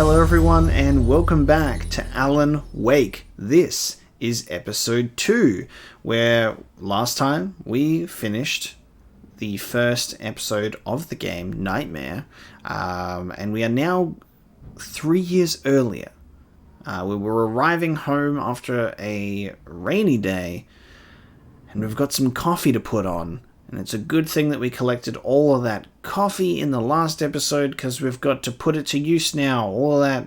Hello everyone and welcome back to Alan Wake. This is episode 2, where last time we finished the first episode of the game, Nightmare, and we are now 3 years earlier. We were arriving home after a rainy day, and we've got some coffee to put on. And it's a good thing that we collected all of that coffee in the last episode, because we've got to put it to use now. All of that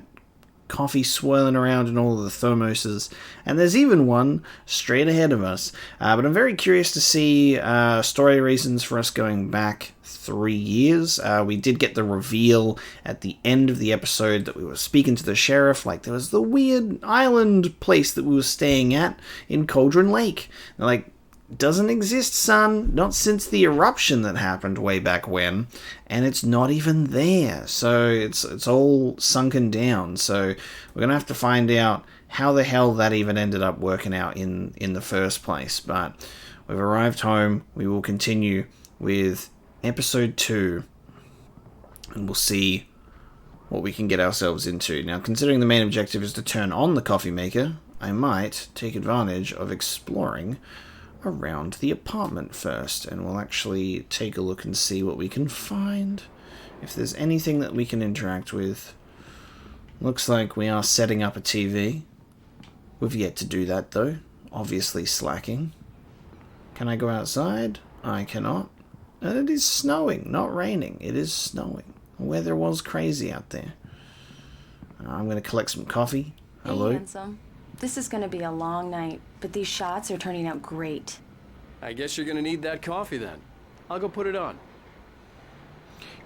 coffee swirling around in all of the thermoses. And there's even one straight ahead of us. But I'm very curious to see story reasons for us going back 3 years. We did get the reveal at the end of the episode that we were speaking to the sheriff. Like, there was the weird island place that we were staying at in Cauldron Lake. They're like, doesn't exist, son. Not since the eruption that happened way back when, and it's not even there. So it's all sunken down. So we're gonna have to find out how the hell that even ended up working out in the first place. But we've arrived home. We will continue with episode 2, and we'll see what we can get ourselves into. Now, considering the main objective is to turn on the coffee maker, I might take advantage of exploring around the apartment first, and we'll actually take a look and see what we can find. If there's anything that we can interact with. Looks like we are setting up a TV. We've yet to do that though. Obviously slacking. Can I go outside? I cannot. And it is snowing, not raining. It is snowing. The weather was crazy out there. I'm going to collect some coffee. Hello? Hey, handsome. This is going to be a long night, but these shots are turning out great. I guess you're going to need that coffee then. I'll go put it on.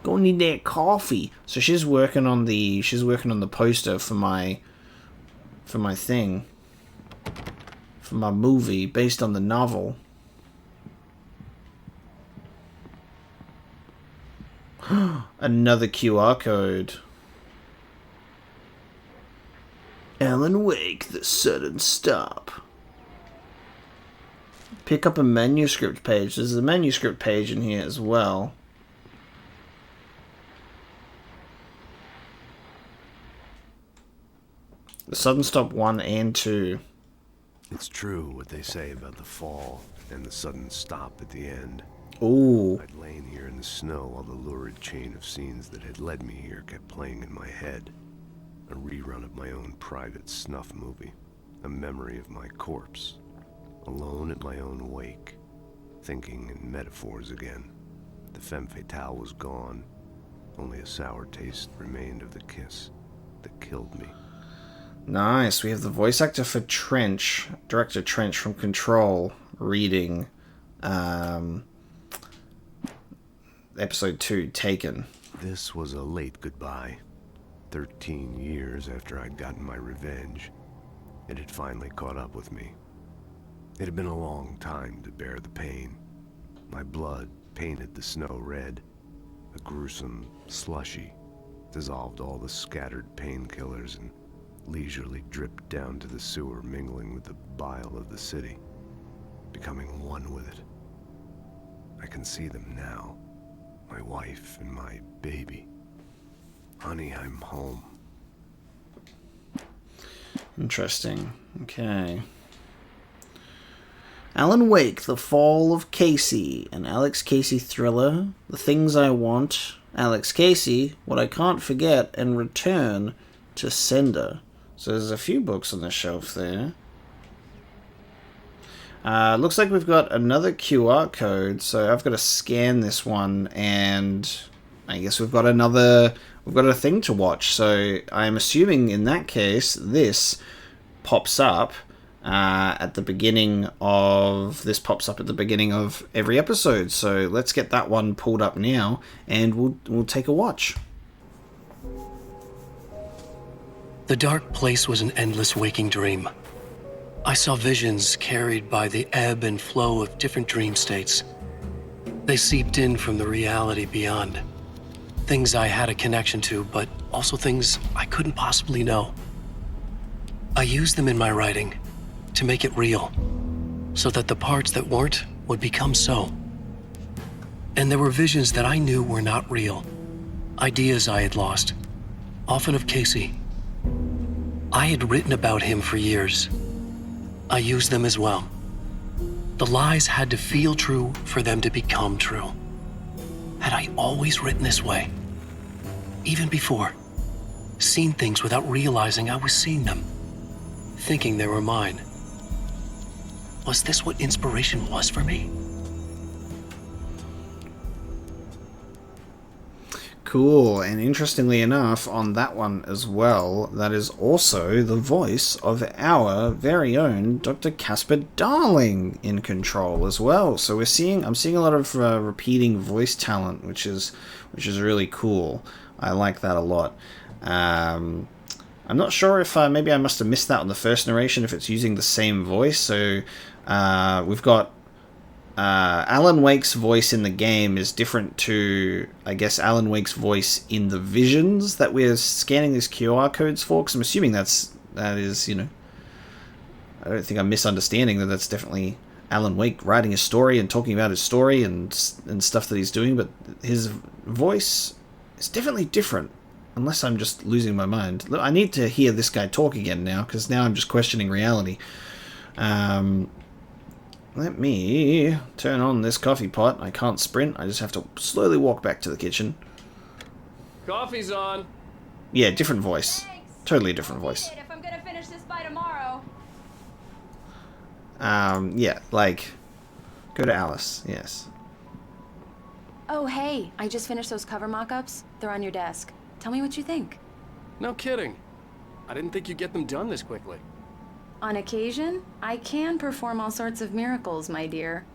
Gonna need that coffee. So she's working on the poster for my thing. For my movie based on the novel. Another QR code. Alan Wake, the sudden stop. Pick up a manuscript page. There's a manuscript page in here as well. The sudden stop 1 and 2. It's true what they say about the fall and the sudden stop at the end. Ooh. I'd lain here in the snow while the lurid chain of scenes that had led me here kept playing in my head. A rerun of my own private snuff movie. A memory of my corpse. Alone at my own wake. Thinking in metaphors again. The femme fatale was gone. Only a sour taste remained of the kiss that killed me. Nice. We have the voice actor for Trench, Director Trench from Control, reading episode 2, Taken. This was a late goodbye. 13 years after I'd gotten my revenge, it had finally caught up with me. It had been a long time to bear the pain. My blood painted the snow red. A gruesome slushy dissolved all the scattered painkillers and leisurely dripped down to the sewer, mingling with the bile of the city, becoming one with it. I can see them now, my wife and my baby. Honey, I'm home. Interesting. Okay. Alan Wake, The Fall of Casey, an Alex Casey thriller. The Things I Want, Alex Casey, What I Can't Forget, and Return to Sender. So there's a few books on the shelf there. Looks like we've got another QR code, so I've got to scan this one, and I guess we've got a thing to watch. So I'm assuming in that case, this pops up at the beginning of every episode. So let's get that one pulled up now, and we'll take a watch. The dark place was an endless waking dream. I saw visions carried by the ebb and flow of different dream states. They seeped in from the reality beyond. Things I had a connection to, but also things I couldn't possibly know. I used them in my writing to make it real, so that the parts that weren't would become so. And there were visions that I knew were not real, ideas I had lost, often of Casey. I had written about him for years. I used them as well. The lies had to feel true for them to become true. Had I always written this way? Even before? Seen things without realizing I was seeing them? Thinking they were mine? Was this what inspiration was for me? Cool, and interestingly enough, on that one as well, that is also the voice of our very own Dr. Casper Darling in control as well. So I'm seeing a lot of repeating voice talent, which is really cool. I like that a lot. I'm not sure if maybe I must have missed that on the first narration if it's using the same voice. So we've got Alan Wake's voice in the game is different to, I guess, Alan Wake's voice in the visions that we're scanning these QR codes for, because I'm assuming that is, I don't think I'm misunderstanding that that's definitely Alan Wake writing his story and talking about his story and stuff that he's doing, but his voice is definitely different, unless I'm just losing my mind. I need to hear this guy talk again now, because now I'm just questioning reality. Let me turn on this coffee pot. I can't sprint. I just have to slowly walk back to the kitchen. Coffee's on. Yeah, different voice. Thanks. Totally different voice. If I'm gonna finish this by tomorrow. Yeah, like, go to Alice. Yes. Oh, hey, I just finished those cover mock-ups. They're on your desk. Tell me what you think. No kidding. I didn't think you'd get them done this quickly. On occasion, I can perform all sorts of miracles, my dear.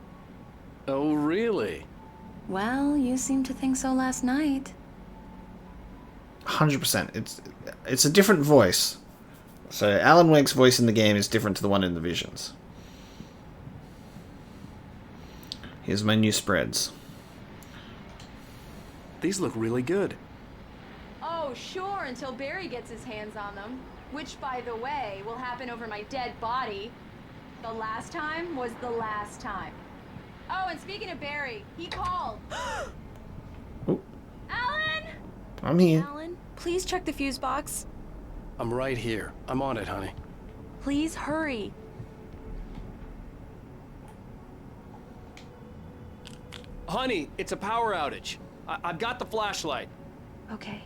Oh, really? Well, you seemed to think so last night. 100%. It's a different voice. So Alan Wake's voice in the game is different to the one in the visions. Here's my new spreads. These look really good. Oh, sure, until Barry gets his hands on them. Which, by the way, will happen over my dead body. The last time was the last time. Oh, and speaking of Barry, he called. Oh, Alan! I'm here. Alan, please check the fuse box. I'm right here. I'm on it, honey. Please hurry. Honey, it's a power outage. I've got the flashlight. Okay.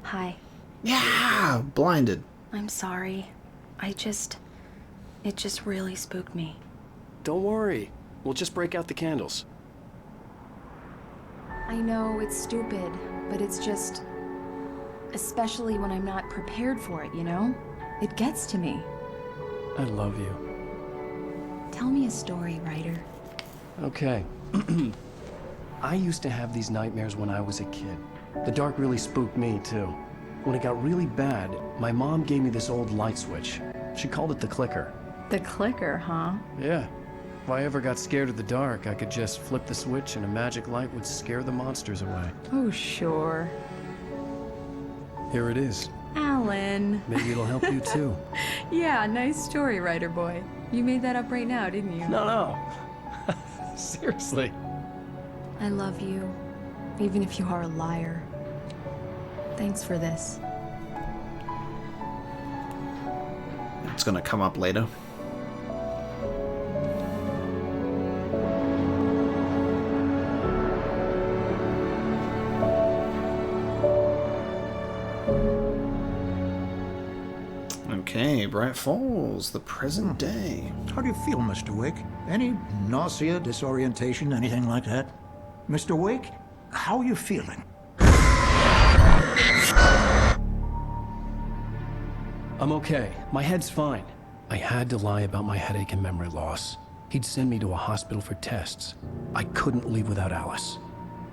Hi. Yeah, blinded. I'm sorry. It just really spooked me. Don't worry. We'll just break out the candles. I know it's stupid, but it's just... Especially when I'm not prepared for it, you know? It gets to me. I love you. Tell me a story, writer. Okay. I used to have these nightmares when I was a kid. The dark really spooked me, too. When it got really bad, my mom gave me this old light switch. She called it the clicker. The clicker, huh? Yeah. If I ever got scared of the dark, I could just flip the switch and a magic light would scare the monsters away. Oh, sure. Here it is. Alan. Maybe it'll help you, too. Yeah, nice story, writer boy. You made that up right now, didn't you? No. Seriously. I love you, even if you are a liar. Thanks for this. It's gonna come up later. Okay, Bright Falls, the present day. How do you feel, Mr. Wake? Any nausea, disorientation, anything like that? Mr. Wake, how are you feeling? I'm okay. My head's fine. I had to lie about my headache and memory loss. He'd send me to a hospital for tests. I couldn't leave without Alice.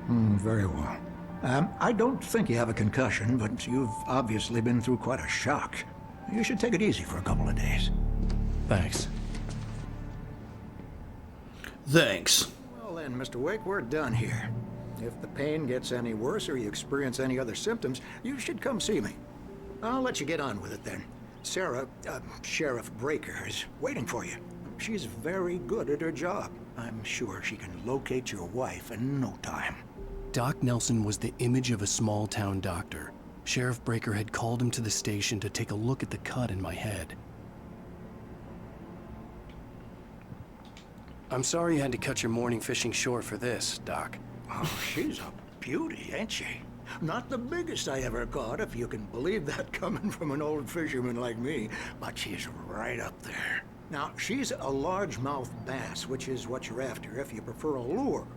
Very well. I don't think you have a concussion, but you've obviously been through quite a shock. You should take it easy for a couple of days. Thanks. Thanks. Well then, Mr. Wake, we're done here. If the pain gets any worse or you experience any other symptoms, you should come see me. I'll let you get on with it then. Sarah, Sheriff Breaker, is waiting for you. She's very good at her job. I'm sure she can locate your wife in no time. Doc Nelson was the image of a small-town doctor. Sheriff Breaker had called him to the station to take a look at the cut in my head. I'm sorry you had to cut your morning fishing short for this, Doc. Oh, she's a beauty, ain't she? Not the biggest I ever caught, if you can believe that coming from an old fisherman like me, but she's right up there. Now, she's a largemouth bass, which is what you're after if you prefer a lure.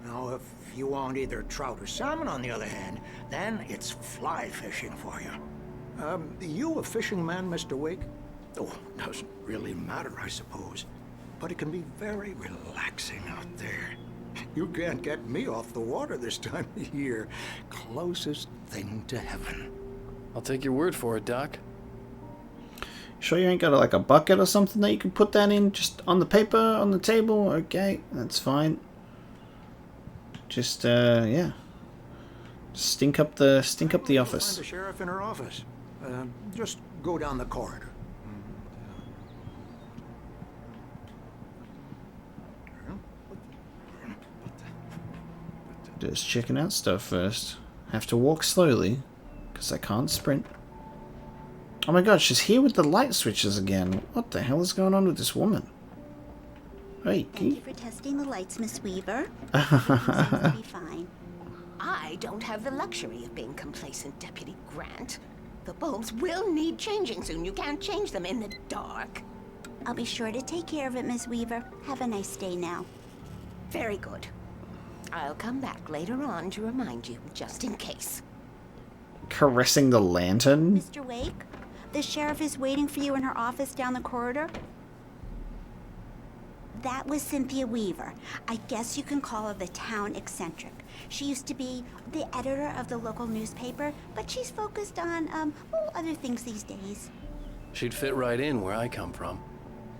Now, if you want either trout or salmon, on the other hand, then it's fly fishing for you. You a fishing man, Mr. Wake? Oh, doesn't really matter, I suppose. But it can be very relaxing out there. You can't get me off the water this time of year. Closest thing to heaven. I'll take your word for it, Doc. Sure you ain't got like a bucket or something that you can put that in just on the paper, on the table? Okay, that's fine. Just, yeah. Stink up the office. Find the sheriff in her office. Just go down the corridor. Just checking out stuff first. Have to walk slowly, because I can't sprint. Oh my god, she's here with the light switches again. What the hell is going on with this woman? Hey, Thank you for testing the lights, Miss Weaver. Everything's be fine. I don't have the luxury of being complacent, Deputy Grant. The bulbs will need changing soon. You can't change them in the dark. I'll be sure to take care of it, Miss Weaver. Have a nice day now. Very good. I'll come back later on to remind you, just in case. Caressing the lantern? Mr. Wake, the sheriff is waiting for you in her office down the corridor. That was Cynthia Weaver. I guess you can call her the town eccentric. She used to be the editor of the local newspaper, but she's focused on, other things these days. She'd fit right in where I come from.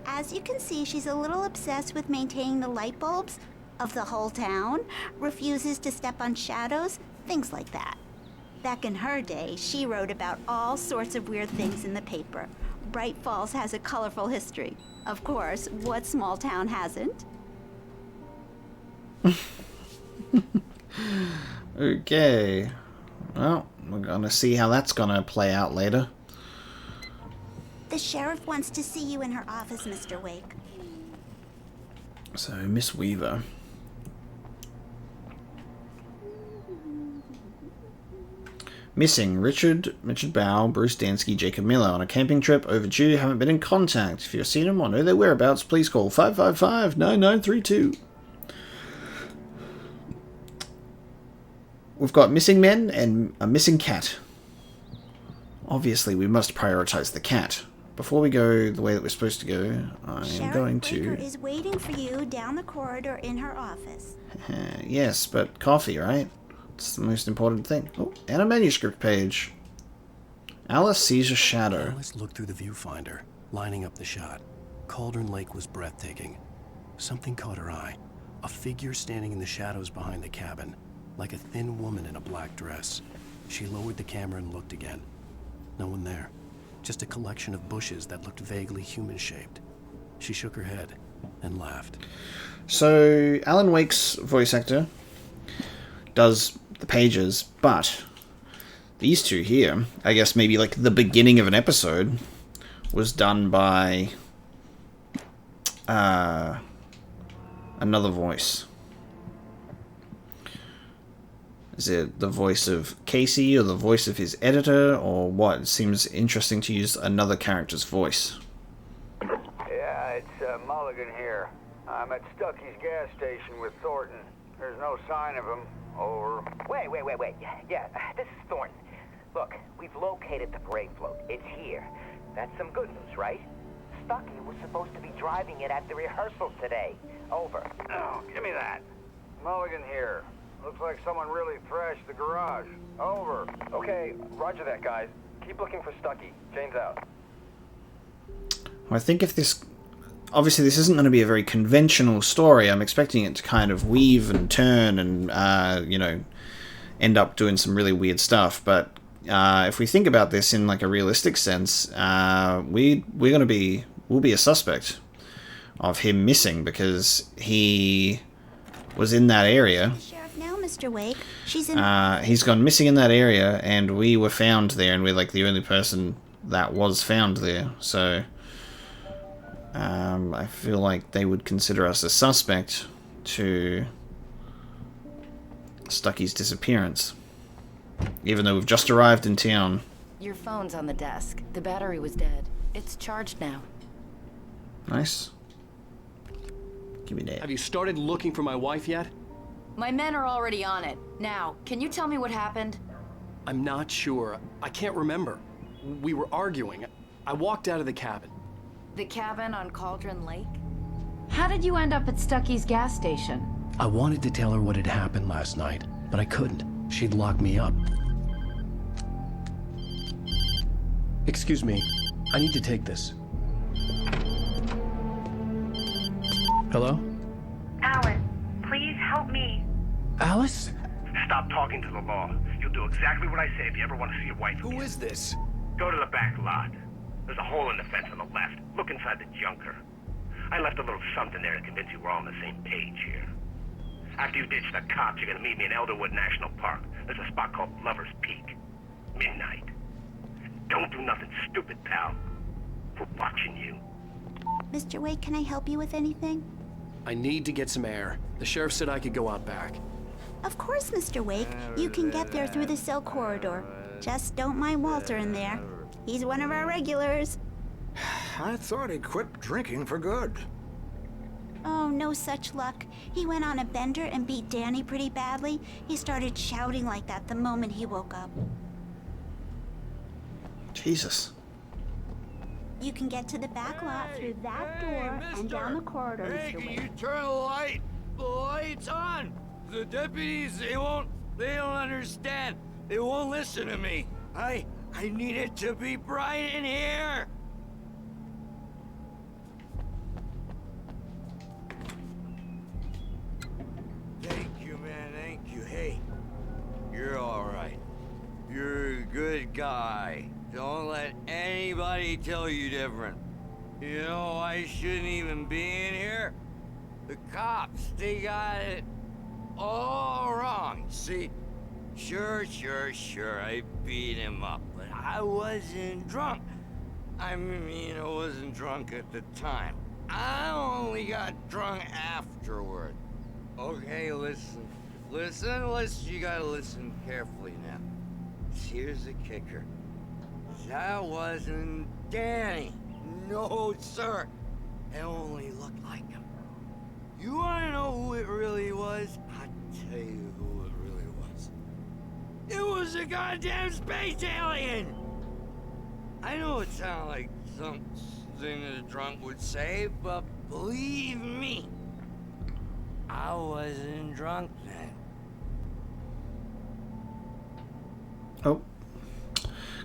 As you can see, she's a little obsessed with maintaining the light bulbs of the whole town, refuses to step on shadows, things like that. Back in her day, she wrote about all sorts of weird things in the paper. Bright Falls has a colorful history. Of course, what small town hasn't? Okay. Well, we're gonna see how that's gonna play out later. The sheriff wants to see you in her office, Mr. Wake. So, Miss Weaver. Missing Richard Bow, Bruce Dansky, Jacob Miller on a camping trip, overdue, haven't been in contact. If you've seen them or know their whereabouts, please call 555-9932. We've got missing men and a missing cat. Obviously, we must prioritize the cat. Before we go the way that we're supposed to go, I am going to... Sheriff Breaker is waiting for you down the corridor in her office. Yes, but coffee, right? It's the most important thing. Oh, and a manuscript page. Alice sees a shadow. Alice looked through the viewfinder, lining up the shot. Cauldron Lake was breathtaking. Something caught her eye. A figure standing in the shadows behind the cabin, like a thin woman in a black dress. She lowered the camera and looked again. No one there. Just a collection of bushes that looked vaguely human-shaped. She shook her head and laughed. So, Alan Wake's voice actor does the pages, but these two here, I guess maybe like the beginning of an episode, was done by another voice. Is it the voice of Casey or the voice of his editor or what? It seems interesting to use another character's voice. Yeah, it's Mulligan here. I'm at Stucky's gas station with Thornton. There's no sign of him. Over. Wait. Yeah, this is Thornton. Look, we've located the parade float. It's here. That's some good news, right? Stucky was supposed to be driving it at the rehearsal today. Over. Oh, give me that. Mulligan here. Looks like someone really thrashed the garage. Over. Okay, roger that, guys. Keep looking for Stucky. Jane's out. I think if this... Obviously, this isn't going to be a very conventional story. I'm expecting it to kind of weave and turn and, end up doing some really weird stuff. But if we think about this in like a realistic sense, we'll be a suspect of him missing because he was in that area. Sheriff now, Mr. Mr. Wake. She's in... He's gone missing in that area, and we were found there, and we're like the only person that was found there. So I feel like they would consider us a suspect to Stucky's disappearance, even though we've just arrived in town. Your phone's on the desk. The battery was dead. It's charged now. Nice. Give me that. Have you started looking for my wife yet? My men are already on it. Now, can you tell me what happened? I'm not sure. I can't remember. We were arguing. I walked out of the cabin. The cabin on Cauldron Lake? How did you end up at Stucky's gas station? I wanted to tell her what had happened last night, but I couldn't. She'd lock me up. Excuse me. I need to take this. Hello? Alan, please help me. Alice? Stop talking to the law. You'll do exactly what I say if you ever want to see your wife again. Who is this? Go to the back lot. There's a hole in the fence on the left. Look inside the junker. I left a little something there to convince you we're all on the same page here. After you ditch the cops, you're gonna meet me in Elderwood National Park. There's a spot called Lover's Peak. Midnight. Don't do nothing stupid, pal. We're watching you. Mr. Wake, can I help you with anything? I need to get some air. The sheriff said I could go out back. Of course, Mr. Wake. You can get there through the cell corridor. Just don't mind Walter in there. He's one of our regulars. I thought he quit drinking for good. Oh, no such luck. He went on a bender and beat Danny pretty badly. He started shouting like that the moment he woke up. Jesus. You can get to the back lot through that door and down the corridor, Mr. Wake. Can you turn the lights on? The deputies, they don't understand. They won't listen to me. I need it to be bright in here. Thank you, man, thank you. Hey, you're all right. You're a good guy. Don't let anybody tell you different. You know, I shouldn't even be in here. The cops, they got it all wrong. See, sure, I beat him up, but I wasn't drunk. I mean, I wasn't drunk at the time. I only got drunk afterward. Okay, listen, you gotta listen carefully now. Here's the kicker. That wasn't Danny. No, sir. It only looked like him. You wanna know who it really was? I'll tell you who it really was. It was a goddamn space alien! I know it sounds like something that a drunk would say, but believe me, I wasn't drunk then. Oh.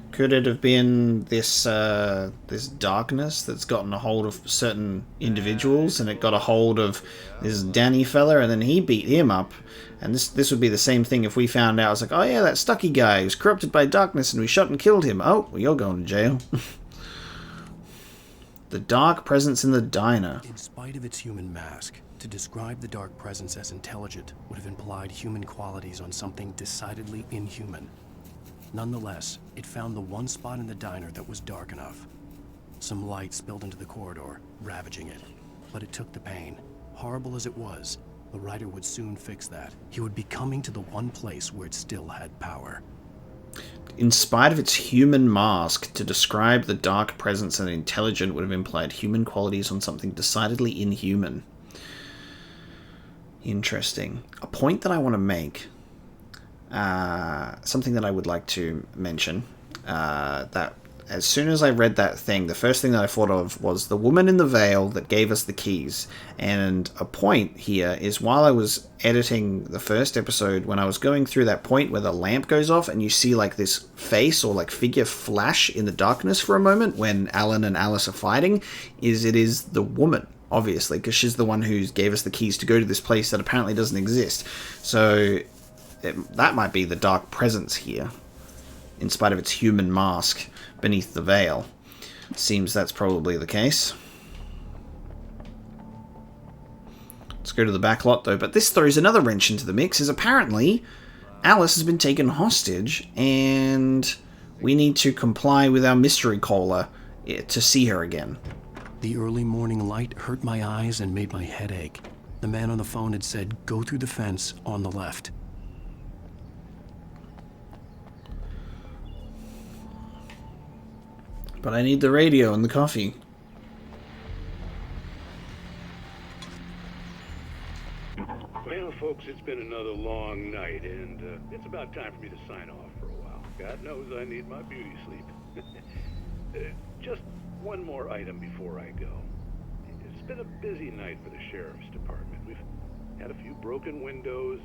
Could it have been this this darkness that's gotten a hold of certain individuals, and it got a hold of this Danny fella, and then he beat him up? And this would be the same thing if we found out. It's like, oh yeah, that Stucky guy who's corrupted by darkness, and we shot and killed him. Oh, well, you're going to jail. The dark presence in the diner. In spite of its human mask, to describe the dark presence as intelligent would have implied human qualities on something decidedly inhuman. Nonetheless, it found the one spot in the diner that was dark enough. Some light spilled into the corridor, ravaging it. But it took the pain. Horrible as it was, the writer would soon fix that. He would be coming to the one place where it still had power. In spite of its human mask, to describe the dark presence and intelligent would have implied human qualities on something decidedly inhuman. Interesting. A point that I want to make, something that I would like to mention, that as soon as I read that thing, the first thing that I thought of was the woman in the veil that gave us the keys. And a point here is, while I was editing the first episode, when I was going through that point where the lamp goes off and you see like this face or like figure flash in the darkness for a moment when Alan and Alice are fighting, it is the woman, obviously, because she's the one who gave us the keys to go to this place that apparently doesn't exist. So that might be the dark presence here, in spite of its human mask beneath the veil. Seems that's probably the case. Let's go to the back lot, though. But this throws another wrench into the mix, as apparently Alice has been taken hostage, and we need to comply with our mystery caller to see her again. The early morning light hurt my eyes and made my head ache. The man on the phone had said, go through the fence on the left. But I need the radio and the coffee. Well, folks, it's been another long night, and it's about time for me to sign off for a while. God knows I need my beauty sleep. Just one more item before I go. It's been a busy night for the Sheriff's Department. We've had a few broken windows,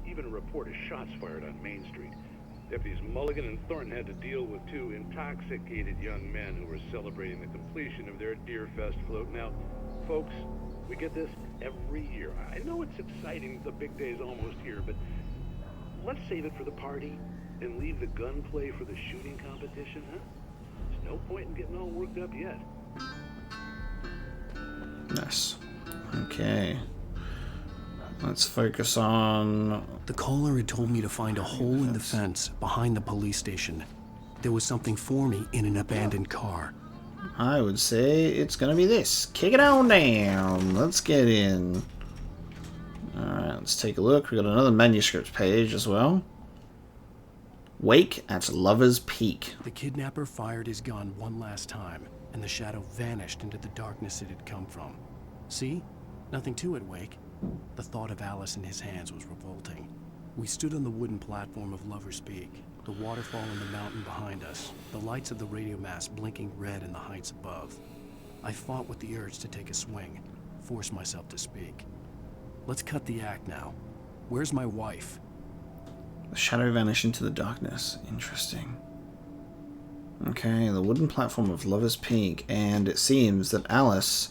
even a report of shots fired on Main Street. Deputies Mulligan and Thornton had to deal with two intoxicated young men who were celebrating the completion of their Deerfest float. Now, folks, we get this every year. I know it's exciting, the big day's almost here, but let's save it for the party and leave the gunplay for the shooting competition, huh? There's no point in getting all worked up yet. Nice. Okay. Let's focus on... The caller had told me to find a hole in the fence behind the police station. There was something for me in an abandoned car. I would say it's gonna be this. Kick it on down. Let's get in. Alright, let's take a look. We've got another manuscript page as well. Wake at Lover's Peak. The kidnapper fired his gun one last time, and the shadow vanished into the darkness it had come from. See? Nothing to it, Wake. The thought of Alice in his hands was revolting. We stood on the wooden platform of Lover's Peak, the waterfall in the mountain behind us, the lights of the radio mast blinking red in the heights above. I fought with the urge to take a swing, force myself to speak. Let's cut the act now. Where's my wife? The shadow vanished into the darkness. Interesting. Okay, the wooden platform of Lover's Peak, and it seems that Alice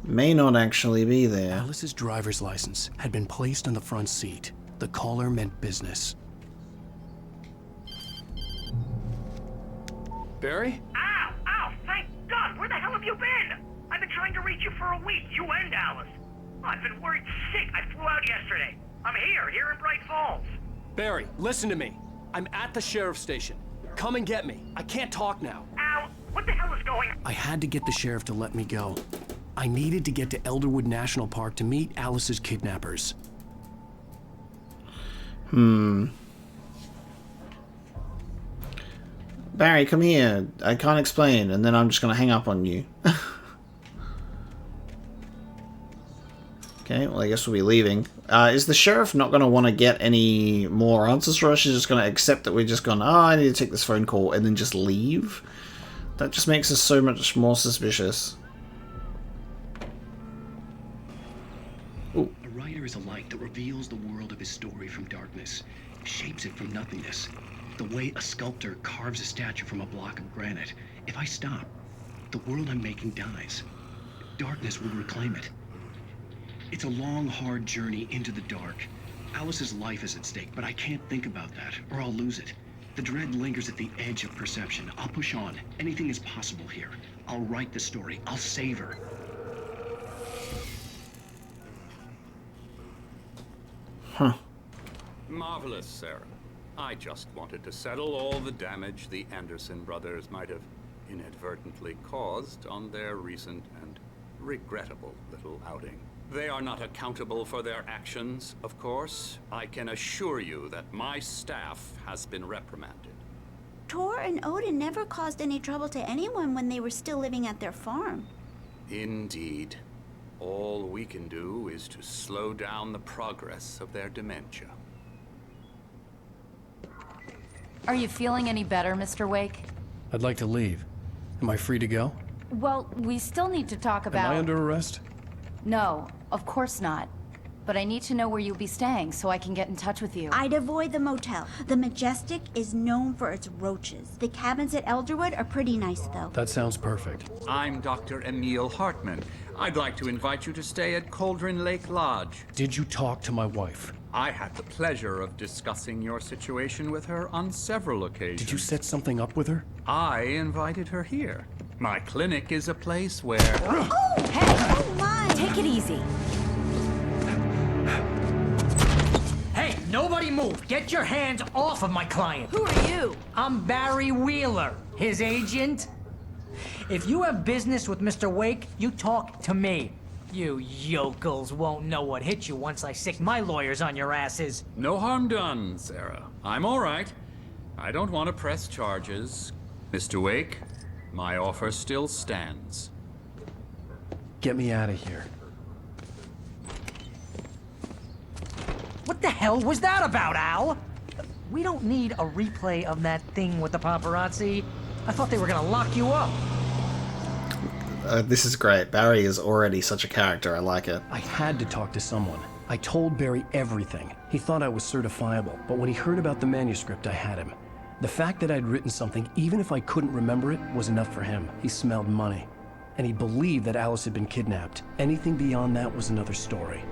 may not actually be there. Alice's driver's license had been placed on the front seat. The caller meant business. Barry? Ow! Ow! Thank God! Where the hell have you been? I've been trying to reach you for a week, you and Alice. I've been worried sick. I flew out yesterday. I'm here in Bright Falls. Barry, listen to me. I'm at the sheriff's station. Come and get me. I can't talk now. Ow! What the hell is going on? I had to get the sheriff to let me go. I needed to get to Elderwood National Park to meet Alice's kidnappers. Barry, come here. I can't explain, and then I'm just going to hang up on you. Okay, well, I guess we'll be leaving. Is the sheriff not going to want to get any more answers for us? She's just going to accept that we're just gone, I need to take this phone call, and then just leave? That just makes us so much more suspicious. Ooh. A writer is a light that reveals the world of his story from darkness, shapes it from nothingness. The way a sculptor carves a statue from a block of granite. If I stop, the world I'm making dies. Darkness will reclaim it. It's a long, hard journey into the dark. Alice's life is at stake, but I can't think about that, or I'll lose it. The dread lingers at the edge of perception. I'll push on. Anything is possible here. I'll write the story. I'll save her. Huh. Marvelous, Sarah. I just wanted to settle all the damage the Anderson brothers might have inadvertently caused on their recent and regrettable little outing. They are not accountable for their actions, of course. I can assure you that my staff has been reprimanded. Tor and Odin never caused any trouble to anyone when they were still living at their farm. Indeed. All we can do is to slow down the progress of their dementia. Are you feeling any better, Mr. Wake? I'd like to leave. Am I free to go? Well, we still need to talk about... Am I under arrest? No, of course not. But I need to know where you'll be staying so I can get in touch with you. I'd avoid the motel. The Majestic is known for its roaches. The cabins at Elderwood are pretty nice, though. That sounds perfect. I'm Dr. Emil Hartman. I'd like to invite you to stay at Cauldron Lake Lodge. Did you talk to my wife? I had the pleasure of discussing your situation with her on several occasions. Did you set something up with her? I invited her here. My clinic is a place where... Oh, hey! Oh, my! Take it easy. move. Get your hands off of my client. Who are you? I'm Barry Wheeler, his agent. If you have business with Mr. Wake, you talk to me. You yokels won't know what hit you once I sick my lawyers on your asses. No harm done, Sarah. I'm all right. I don't want to press charges. Mr. Wake, my offer still stands. Get me out of here. What the hell was that about, Al? We don't need a replay of that thing with the paparazzi. I thought they were gonna lock you up. This is great. Barry is already such a character. I like it. I had to talk to someone. I told Barry everything. He thought I was certifiable, but when he heard about the manuscript, I had him. The fact that I'd written something, even if I couldn't remember it, was enough for him. He smelled money. And he believed that Alice had been kidnapped. Anything beyond that was another story.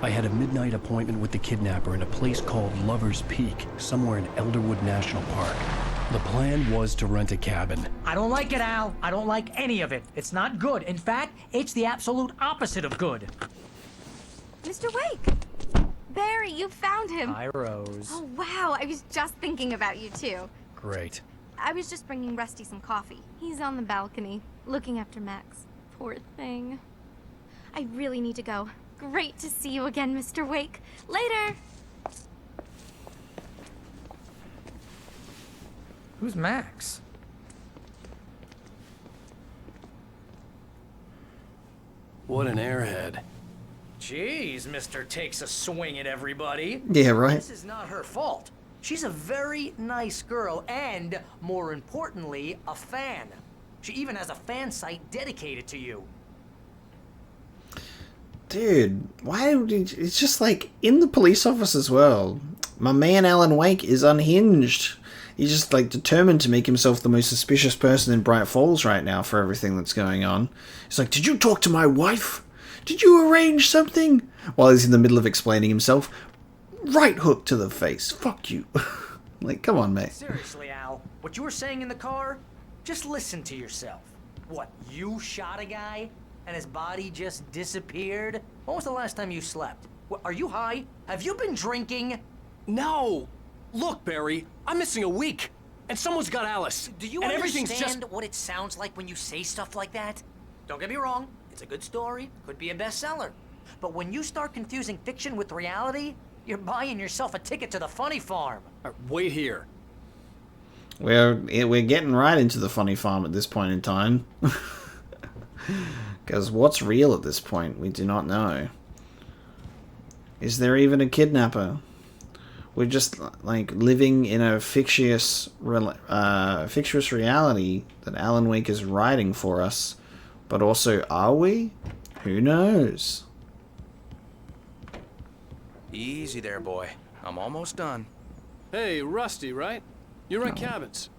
I had a midnight appointment with the kidnapper in a place called Lover's Peak, somewhere in Elderwood National Park. The plan was to rent a cabin. I don't like it, Al. I don't like any of it. It's not good. In fact, it's the absolute opposite of good. Mr. Wake! Barry, you found him. Hi, Rose. Oh, wow. I was just thinking about you, too. Great. I was just bringing Rusty some coffee. He's on the balcony, looking after Max. Poor thing. I really need to go. Great to see you again, Mr. Wake. Later! Who's Max? What an airhead. Jeez, Mr. Takes a swing at everybody. Yeah, right. This is not her fault. She's a very nice girl and, more importantly, a fan. She even has a fan site dedicated to you. Dude, why would it's just like in the police office as well. My man Alan Wake is unhinged. He's just like determined to make himself the most suspicious person in Bright Falls right now for everything that's going on. He's like, did you talk to my wife? Did you arrange something? While he's in the middle of explaining himself. Right hook to the face. Fuck you. Like, come on, mate. Seriously, Al, what you were saying in the car? Just listen to yourself. What, you shot a guy? And his body just disappeared? When was the last time you slept? What, are you high? Have you been drinking? No! Look, Barry, I'm missing a week, and someone's got Alice. Do you understand what it sounds like when you say stuff like that? Don't get me wrong, it's a good story, could be a bestseller. But when you start confusing fiction with reality, you're buying yourself a ticket to the funny farm. Wait here. We're getting right into the funny farm at this point in time. Because what's real at this point, we do not know. Is there even a kidnapper? We're just like living in a fictitious reality that Alan Wake is writing for us. But also, are we? Who knows? Easy there, boy. I'm almost done. Hey, Rusty, right? You rent Oh. cabins.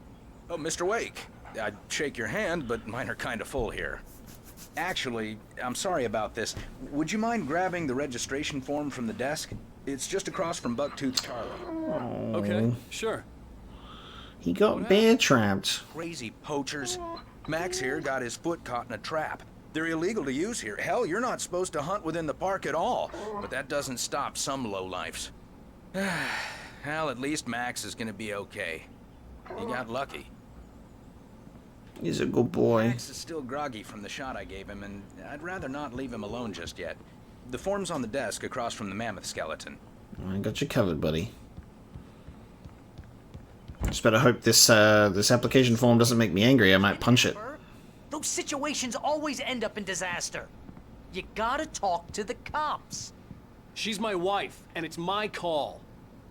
Oh, Mr. Wake. I'd shake your hand, but mine are kind of full here. Actually, I'm sorry about this. Would you mind grabbing the registration form from the desk? It's just across from Bucktooth's parlor. Okay, sure. He got bear trapped. Crazy poachers. Max here got his foot caught in a trap. They're illegal to use here. Hell, you're not supposed to hunt within the park at all. But that doesn't stop some lowlifes. Well, at least Max is gonna be okay. He got lucky. He's a good boy. Max is still groggy from the shot I gave him, and I'd rather not leave him alone just yet. The form's on the desk across from the mammoth skeleton. I got you covered, buddy. Just better hope this this application form doesn't make me angry. I might punch it. Those situations always end up in disaster. You gotta talk to the cops. She's my wife, and it's my call.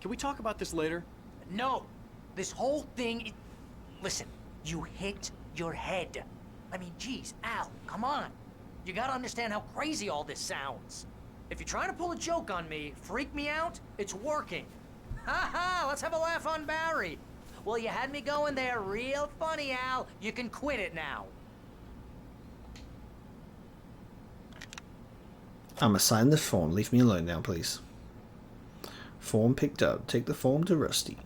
Can we talk about this later? No. This whole thing... Listen, you hit your head. I mean, geez, Al, come on. You gotta understand how crazy all this sounds. If you're trying to pull a joke on me, freak me out, it's working. Ha ha, let's have a laugh on Barry. Well, you had me going there real funny, Al. You can quit it now. I'm assigning the form. Leave me alone now, please. Form picked up. Take the form to Rusty.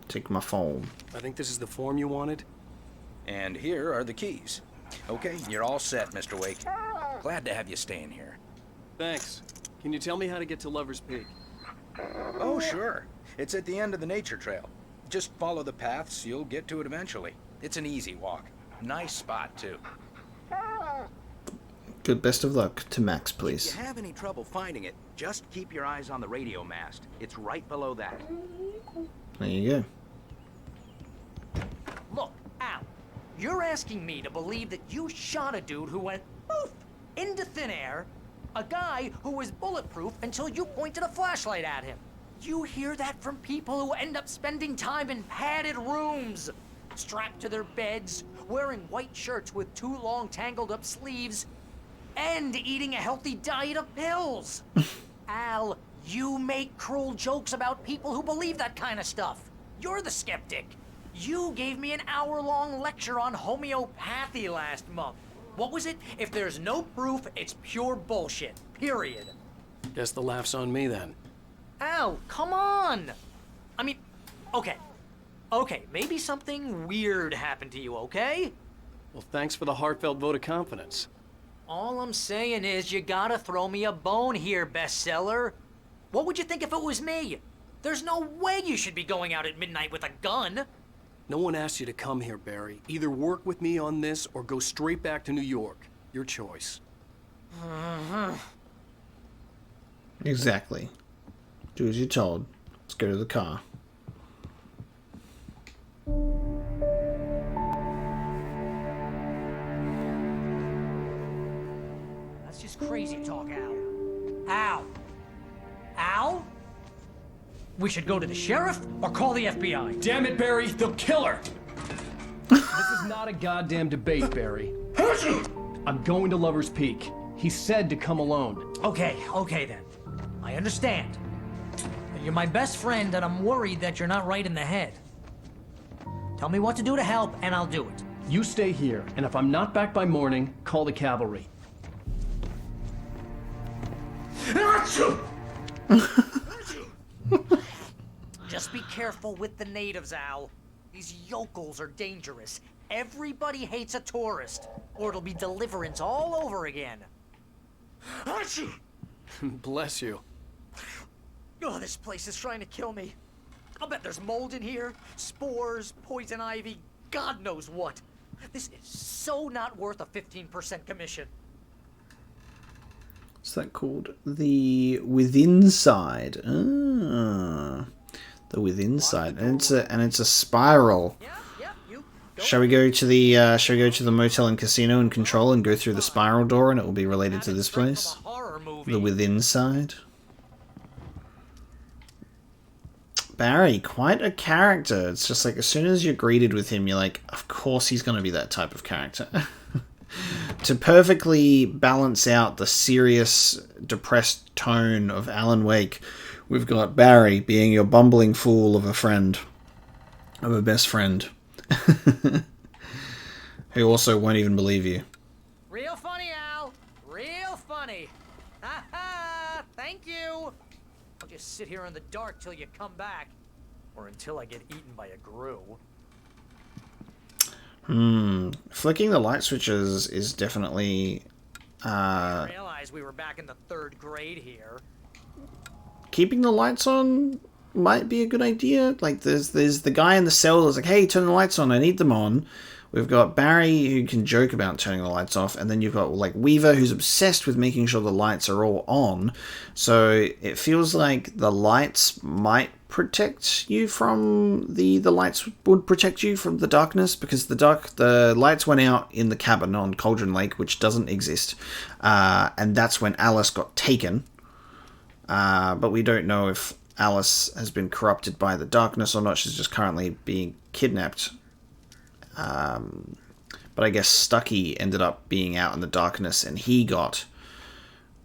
Take my phone. I think this is the form you wanted. And here are the keys. Okay, you're all set, Mr. Wake. Glad to have you staying here. Thanks. Can you tell me how to get to Lover's Peak? Oh, sure. It's at the end of the nature trail. Just follow the paths, you'll get to it eventually. It's an easy walk. Nice spot, too. Good, best of luck to Max, If please. you have any trouble finding it, just keep your eyes on the radio mast. It's right below that. There you go. Look, Al, you're asking me to believe that you shot a dude who went poof into thin air, a guy who was bulletproof until you pointed a flashlight at him. You hear that from people who end up spending time in padded rooms, strapped to their beds, wearing white shirts with too long tangled up sleeves, and eating a healthy diet of pills. Al, you make cruel jokes about people who believe that kind of stuff. You're the skeptic. You gave me an hour-long lecture on homeopathy last month. What was it? If there's no proof, it's pure bullshit. Period. Guess the laugh's on me then. Al, come on! I mean, okay. Okay, maybe something weird happened to you, okay? Well, thanks for the heartfelt vote of confidence. All I'm saying is you gotta throw me a bone here, bestseller. What would you think if it was me? There's no way you should be going out at midnight with a gun. No one asked you to come here, Barry. Either work with me on this or go straight back to New York. Your choice. Exactly. Do as you're told. Let's go to the car. That's just crazy talk, Al. Al? Al? We should go to the sheriff or call the FBI. Damn it, Barry! They'll kill her! This is not a goddamn debate, Barry. I'm going to Lover's Peak. He said to come alone. Okay then. I understand. You're my best friend, and I'm worried that you're not right in the head. Tell me what to do to help, and I'll do it. You stay here, and if I'm not back by morning, call the cavalry. Just be careful with the natives, Al. These yokels are dangerous. Everybody hates a tourist, or it'll be deliverance all over again. Bless you. Oh, this place is trying to kill me. I'll bet there's mold in here, spores, poison ivy, God knows what. This is so not worth a 15% commission. What's that called? The within side. Ah, the within side, and it's a spiral. Shall we go to the motel and casino and control and go through the spiral door, and it will be related to this place? The within side. Barry, quite a character. It's just like as soon as you're greeted with him, you're like, of course he's going to be that type of character. To perfectly balance out the serious, depressed tone of Alan Wake, we've got Barry being your bumbling fool of a friend, of a best friend, who also won't even believe you. Real funny, Al. Real funny. Ha ha! Thank you. I'll just sit here in the dark till you come back, or until I get eaten by a grue. Flicking the light switches is definitely I realized we were back in the 3rd grade here. keeping the lights on might be a good idea. Like there's the guy in the cell that's like, hey, turn the lights on, I need them on. We've got Barry who can joke about turning the lights off, and then you've got like Weaver who's obsessed with making sure the lights are all on. So it feels like the lights might protect you from the lights would protect you from the darkness, because the lights went out in the cabin on Cauldron Lake, which doesn't exist, and that's when Alice got taken. But we don't know if Alice has been corrupted by the darkness or not. She's just currently being kidnapped. But I guess Stucky ended up being out in the darkness, and he got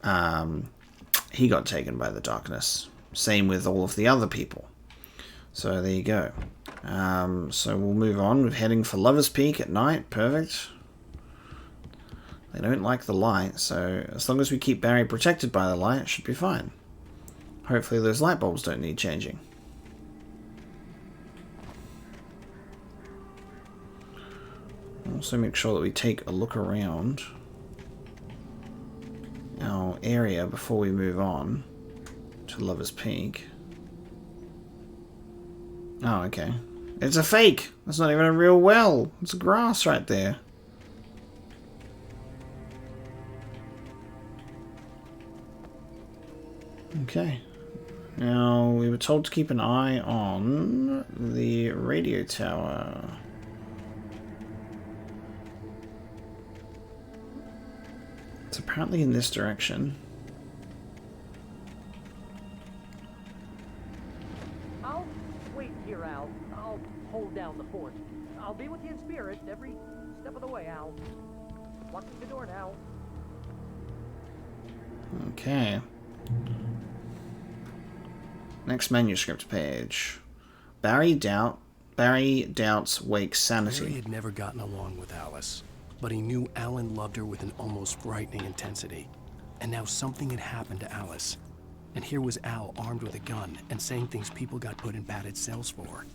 taken by the darkness. Same with all of the other people. So there you go. So we'll move on. We're heading for Lover's Peak at night. Perfect. They don't like the light, so as long as we keep Barry protected by the light, it should be fine. Hopefully those light bulbs don't need changing. Also make sure that we take a look around our area before we move on to Lover's Peak. Oh, okay. It's a fake! That's not even a real well! It's grass right there. Okay. Now, we were told to keep an eye on the radio tower. It's apparently in this direction. I'll wait here, Al. I'll hold down the fort. I'll be with you in spirit every step of the way, Al. Walk through the door now. Okay. Next manuscript page. Barry doubts Wake's sanity. Barry had never gotten along with Alice, but he knew Alan loved her with an almost frightening intensity. And now something had happened to Alice. And here was Al armed with a gun and saying things people got put in padded cells for.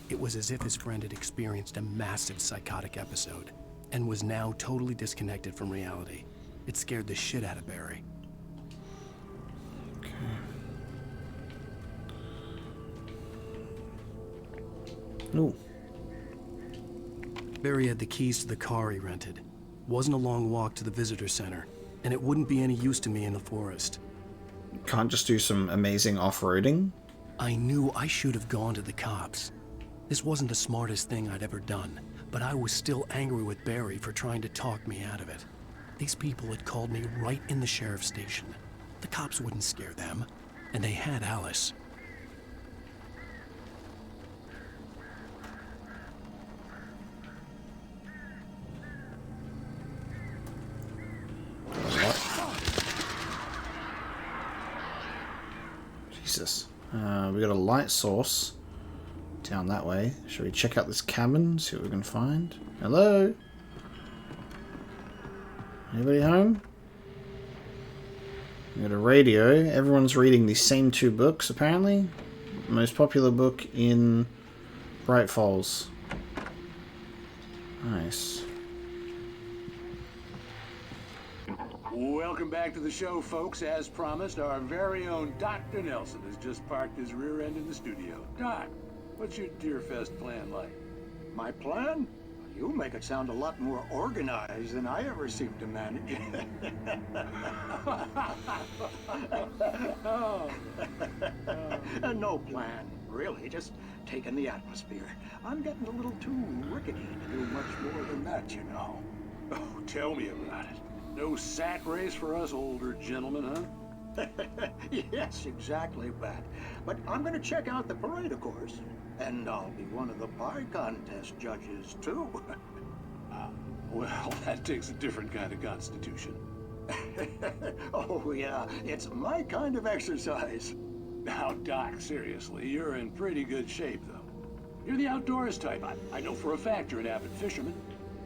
It was as if his friend had experienced a massive psychotic episode and was now totally disconnected from reality. It scared the shit out of Barry. Ooh. Barry had the keys to the car he rented. Wasn't a long walk to the visitor center, and it wouldn't be any use to me in the forest. Can't just do some amazing off-roading? I knew I should have gone to the cops. This wasn't the smartest thing I'd ever done, but I was still angry with Barry for trying to talk me out of it. These people had called me right in the sheriff's station. The cops wouldn't scare them, and they had Alice. Jesus. We got a light source down that way. Should we check out this cabin, see what we can find? Hello? Anybody home? We got a radio. Everyone's reading the same two books, apparently. Most popular book in Bright Falls. Nice. Welcome back to the show, folks. As promised, our very own Dr. Nelson has just parked his rear end in the studio. Doc, what's your Deerfest plan like? My plan? You make it sound a lot more organized than I ever seem to manage. No plan, really. Just taking the atmosphere. I'm getting a little too rickety to do much more than that, you know. Oh, tell me about it. No sack race for us older gentlemen, huh? Yes, exactly, Pat. But I'm going to check out the parade, of course. And I'll be one of the pie contest judges, too. Well, that takes a different kind of constitution. Oh, yeah. It's my kind of exercise. Now, Doc, seriously, you're in pretty good shape, though. You're the outdoors type. I know for a fact you're an avid fisherman.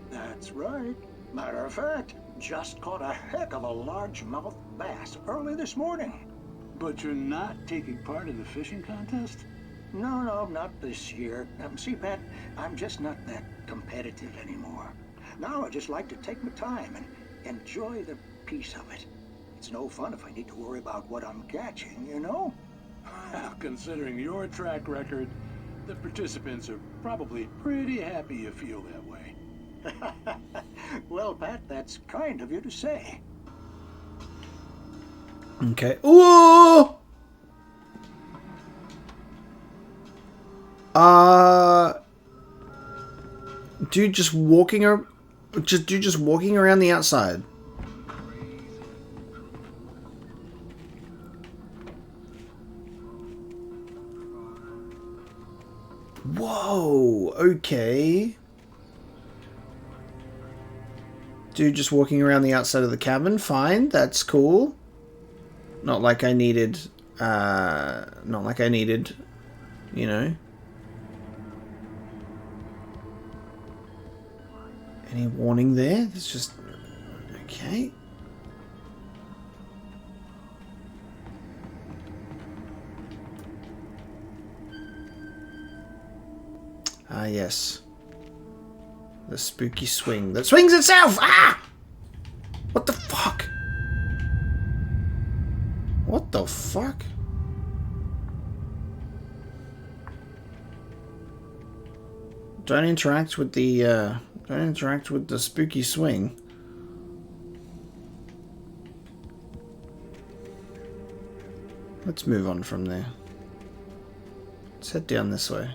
That's right. Matter of fact, just caught a heck of a largemouth bass early this morning. But you're not taking part in the fishing contest? No, not this year. See, Pat, I'm just not that competitive anymore. Now I just like to take my time and enjoy the peace of it. It's no fun if I need to worry about what I'm catching, you know? Considering your track record, the participants are probably pretty happy you feel that way. Well, Pat, that's kind of you to say. Okay. Ooh! Dude just walking around the outside. Whoa, okay. Dude just walking around the outside of the cabin, fine, that's cool. Not like I needed, you know. Any warning there? It's just... okay. Ah, yes. The spooky swing that swings itself! Ah! What the fuck? What the fuck? Don't interact with the spooky swing. Let's move on from there. Let's head down this way.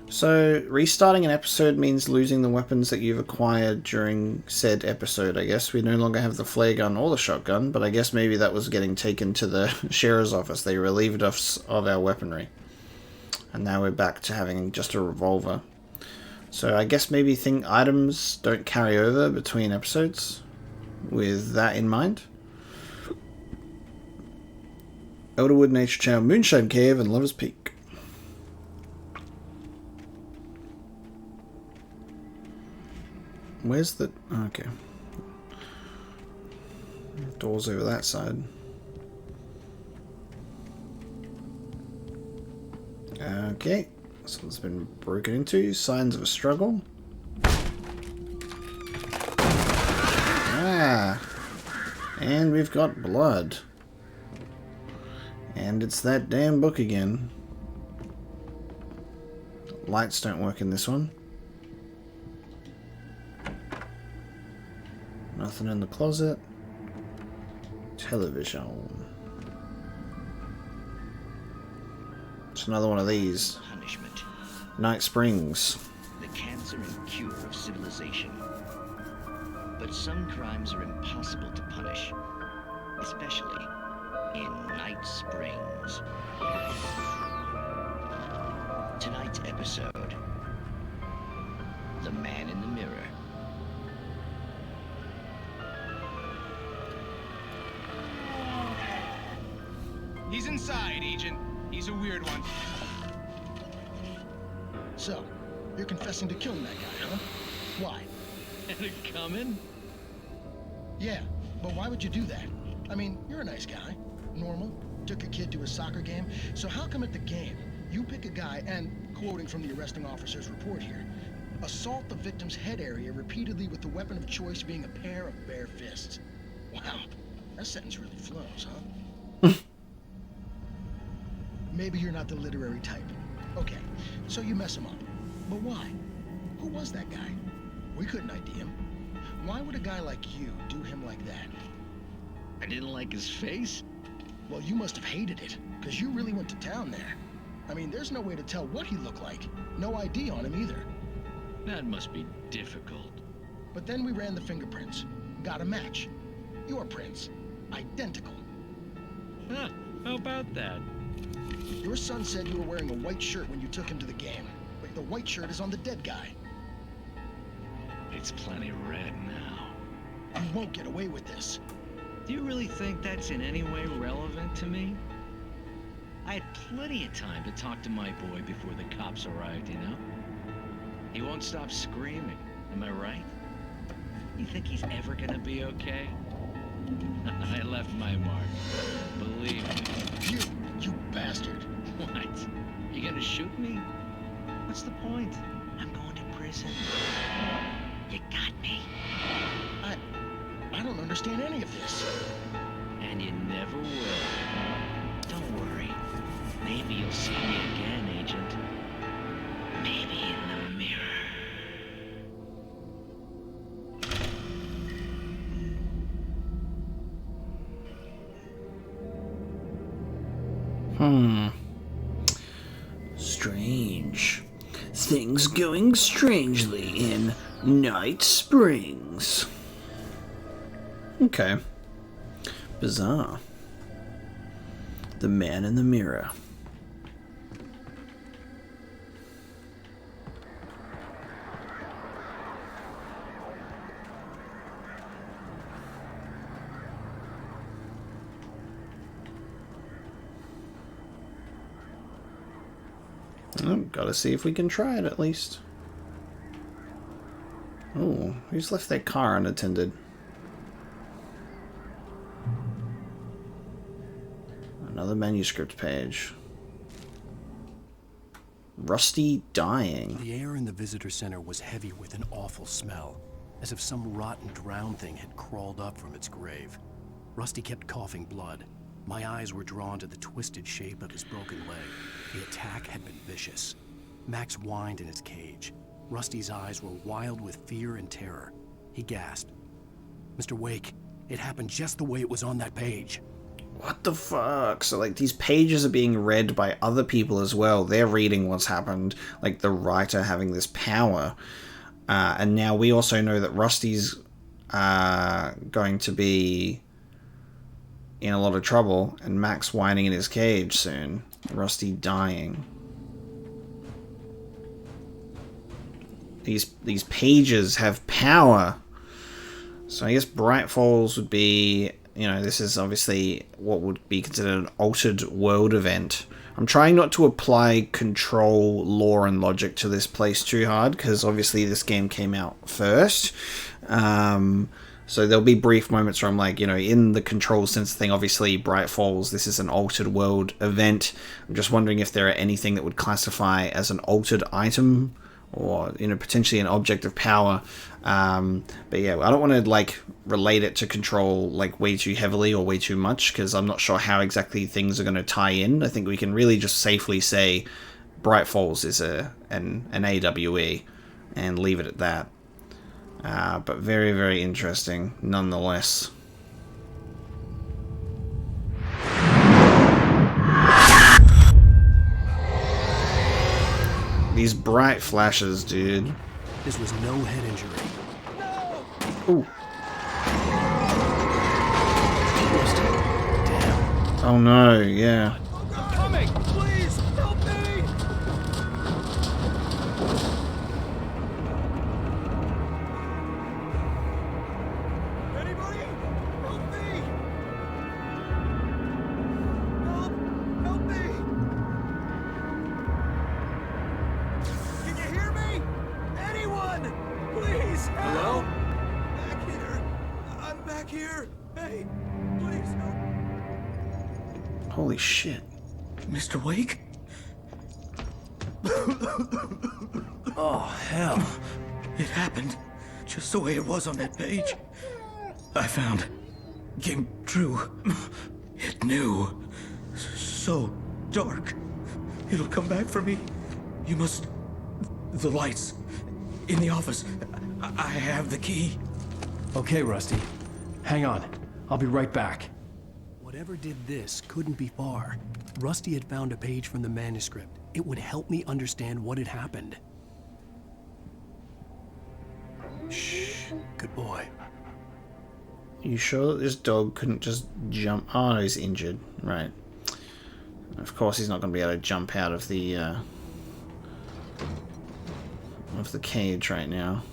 So, restarting an episode means losing the weapons that you've acquired during said episode, I guess. We no longer have the flare gun or the shotgun, but I guess maybe that was getting taken to the sheriff's office. They relieved us of our weaponry. And now we're back to having just a revolver. So I guess maybe items don't carry over between episodes with that in mind. Elderwood Nature Trail, Moonshine Cave, and Lover's Peak. Where's the... Okay. Doors over that side. Okay. So it's been broken into. Signs of a struggle. Ah. And we've got blood. And it's that damn book again. Lights don't work in this one. Nothing in the closet. Television. It's another one of these. Punishment. Night Springs. The cancer and cure of civilization. But some crimes are impossible to punish, especially in Night Springs. Tonight's episode, The Man in the Mirror. He's inside, Agent. He's a weird one. So, you're confessing to killing that guy, huh? Why? And it coming? Yeah, but why would you do that? I mean, you're a nice guy. Normal. Took a kid to a soccer game. So how come at the game, you pick a guy and, quoting from the arresting officer's report here, assault the victim's head area repeatedly with the weapon of choice being a pair of bare fists? Wow, that sentence really flows, huh? Maybe you're not the literary type. Okay, so you mess him up. But why? Who was that guy? We couldn't ID him. Why would a guy like you do him like that? I didn't like his face? Well, you must have hated it, because you really went to town there. I mean, there's no way to tell what he looked like. No ID on him either. That must be difficult. But then we ran the fingerprints. Got a match. Your prints. Identical. Huh, how about that? Your son said you were wearing a white shirt when you took him to the game. But the white shirt is on the dead guy. It's plenty red now. You won't get away with this. Do you really think that's in any way relevant to me? I had plenty of time to talk to my boy before the cops arrived, you know? He won't stop screaming, am I right? You think he's ever gonna be okay? I left my mark, believe me. You bastard. What? You gonna shoot me? What's the point? I'm going to prison. You got me. I don't understand any of this. And you never will. Don't worry. Maybe you'll see me again, Agent. Maybe in the mirror. Strange. Things going strangely in Night Springs. Okay. Bizarre. The Man in the Mirror. Oh, gotta see if we can try it at least. Oh, who's left their car unattended? Another manuscript page. Rusty dying. The air in the visitor center was heavy with an awful smell, as if some rotten drowned thing had crawled up from its grave. Rusty kept coughing blood. My eyes were drawn to the twisted shape of his broken leg. The attack had been vicious. Max whined in his cage. Rusty's eyes were wild with fear and terror. He gasped. Mr. Wake, it happened just the way it was on that page. What the fuck? So, like, these pages are being read by other people as well. They're reading what's happened, like the writer having this power. And now we also know that Rusty's going to be in a lot of trouble, and Max whining in his cage soon. Rusty dying. These pages have power. So I guess Bright Falls would be, you know, this is obviously what would be considered an altered world event. I'm trying not to apply control, lore, and logic to this place too hard, because obviously this game came out first. So there'll be brief moments where I'm like, you know, in the control sense thing, obviously Bright Falls, this is an altered world event. I'm just wondering if there are anything that would classify as an altered item, or, you know, potentially an object of power. But yeah, I don't want to, like, relate it to control, like, way too heavily or way too much, because I'm not sure how exactly things are going to tie in. I think we can really just safely say Bright Falls is an AWE and leave it at that. But very, very interesting nonetheless. These bright flashes, dude. This was no head injury. Ooh. Oh no, yeah. Coming! Please, help me! Anybody? Help me! Help me! Can you hear me? Anyone? Please, help! Hello? Back here. I'm back here. Hey, please help. Holy shit. Mr. Wake? Oh, hell. It happened just the way it was on that page. I found. Came true. It knew. So dark. It'll come back for me. You must... The lights. In the office. I have the key. Okay, Rusty. Hang on. I'll be right back. Whatever did this couldn't be far. Rusty had found a page from the manuscript. It would help me understand what had happened. Shh. Good boy. You sure that this dog couldn't just jump? Oh, no, he's injured. Right. Of course he's not going to be able to jump out of the cage right now.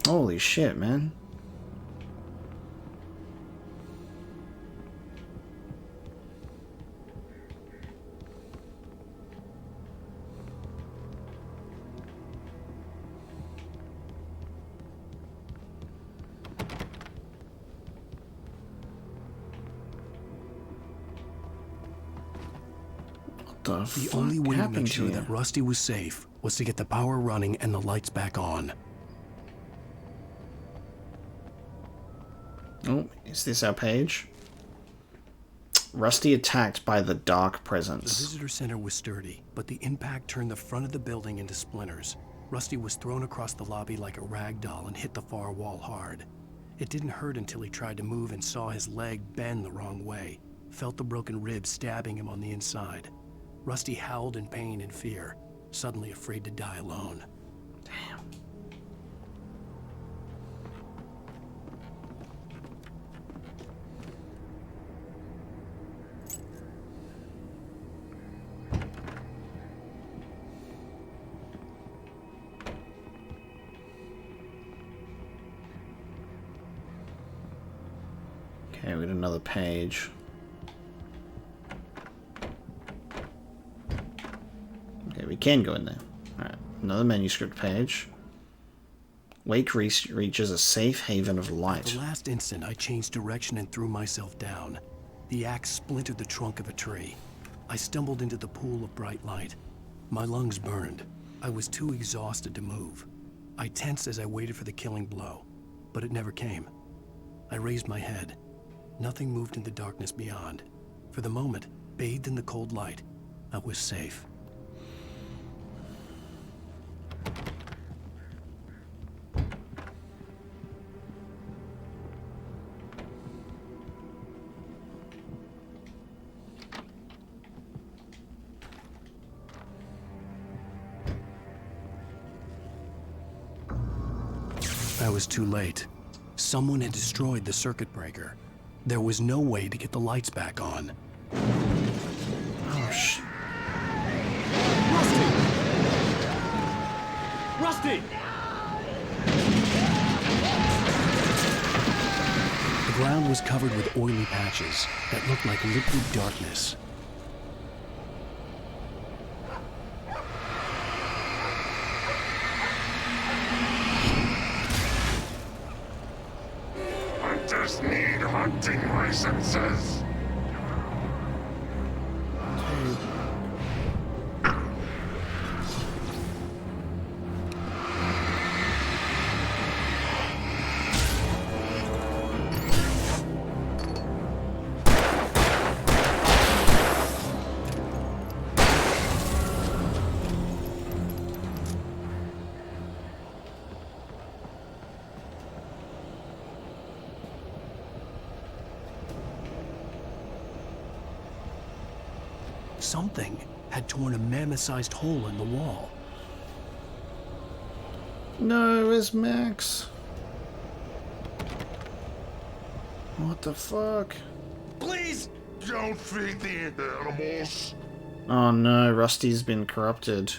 Holy shit, man. The only way to make sure that Rusty was safe was to get the power running and the lights back on. Oh, is this our page? Rusty attacked by the dark presence. The visitor center was sturdy, but the impact turned the front of the building into splinters. Rusty was thrown across the lobby like a rag doll and hit the far wall hard. It didn't hurt until he tried to move and saw his leg bend the wrong way, felt the broken rib stabbing him on the inside. Rusty howled in pain and fear, suddenly afraid to die alone. Damn. Okay, we got another page. Okay, we can go in there. Alright, another manuscript page. Wake reaches a safe haven of light. At the last instant, I changed direction and threw myself down. The axe splintered the trunk of a tree. I stumbled into the pool of bright light. My lungs burned. I was too exhausted to move. I tensed as I waited for the killing blow, but it never came. I raised my head. Nothing moved in the darkness beyond. For the moment, bathed in the cold light, I was safe. I was too late. Someone had destroyed the circuit breaker. There was no way to get the lights back on. Oh, Rusty! The ground was covered with oily patches that looked like liquid darkness. Hunters need hunting licenses. Something had torn a mammoth-sized hole in the wall. No, it's Max. What the fuck? Please don't feed the animals. Oh no, Rusty's been corrupted.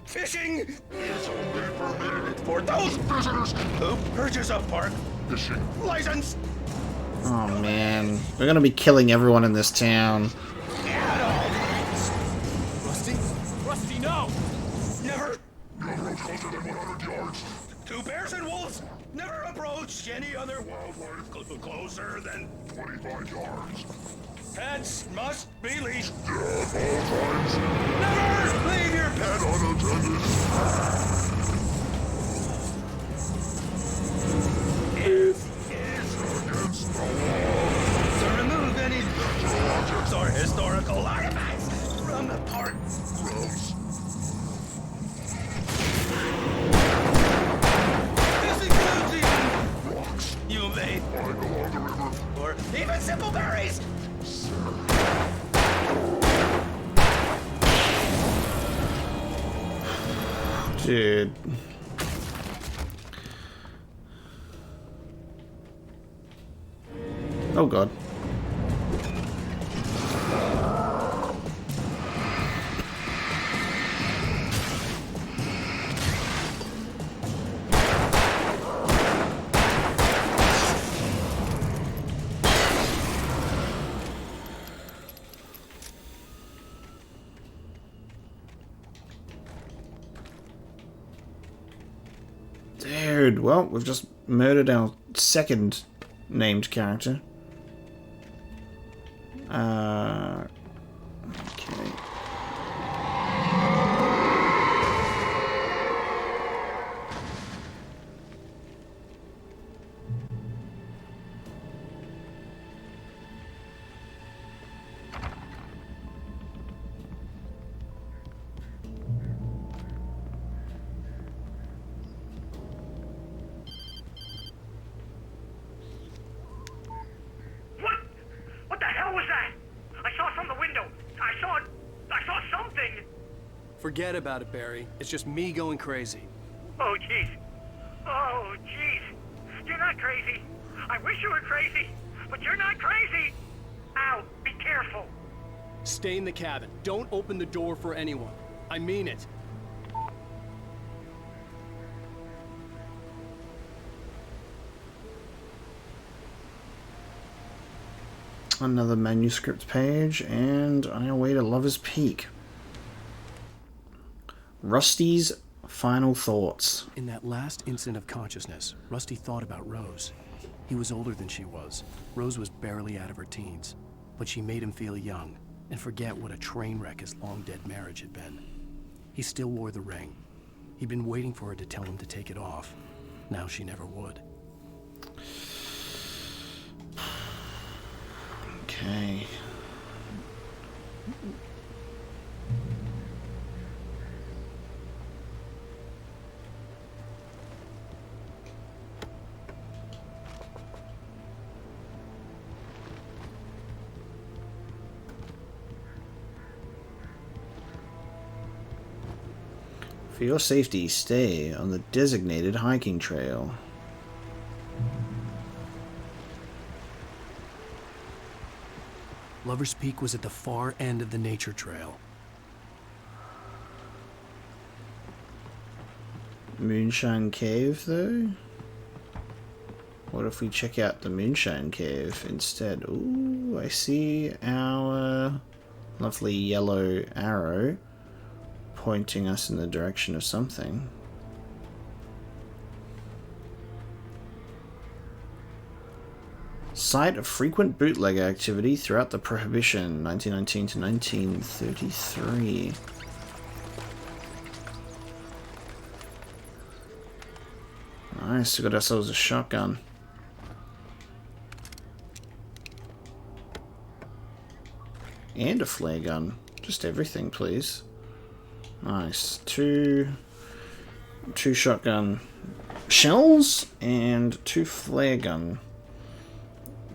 Fishing is only permitted for those visitors who purchase a park fishing license. Oh man, we're gonna be killing everyone in this town. Rusty? Rusty, no! Never! Never closer than 100 yards. Two bears and wolves never approach any other wildlife closer than 25 yards. Pets must be leashed. At all times. Never leave your pet unattended. Against the law. To remove any objects or historical artifacts from the park. Gross. This includes even rocks you may find along the river, or even simple berries. Dude. Oh god. Dude, well, we've just murdered our second named character. Okay. What the hell was that? I saw from the window. I saw something. Forget about it, Barry. It's just me going crazy. Oh, jeez. Oh, jeez. You're not crazy. I wish you were crazy, but you're not crazy. Ow, be careful. Stay in the cabin. Don't open the door for anyone. I mean it. Another manuscript page, and I await a lover's peak. Rusty's final thoughts. In that last instant of consciousness, Rusty thought about Rose. He was older than she was. Rose was barely out of her teens, but she made him feel young. and forget what a train wreck his long-dead marriage had been. He still wore the ring. He'd been waiting for her to tell him to take it off. Now she never would. Okay. For your safety, stay on the designated hiking trail. Lover's Peak was at the far end of the nature trail. Moonshine Cave, though? What if we check out the Moonshine Cave instead? Ooh, I see our lovely yellow arrow pointing us in the direction of something. Site of frequent bootleg activity throughout the Prohibition, 1919 to 1933. Nice, we got ourselves a shotgun. And a flare gun. Just everything, please. Nice. Two shotgun shells and 2 flare gun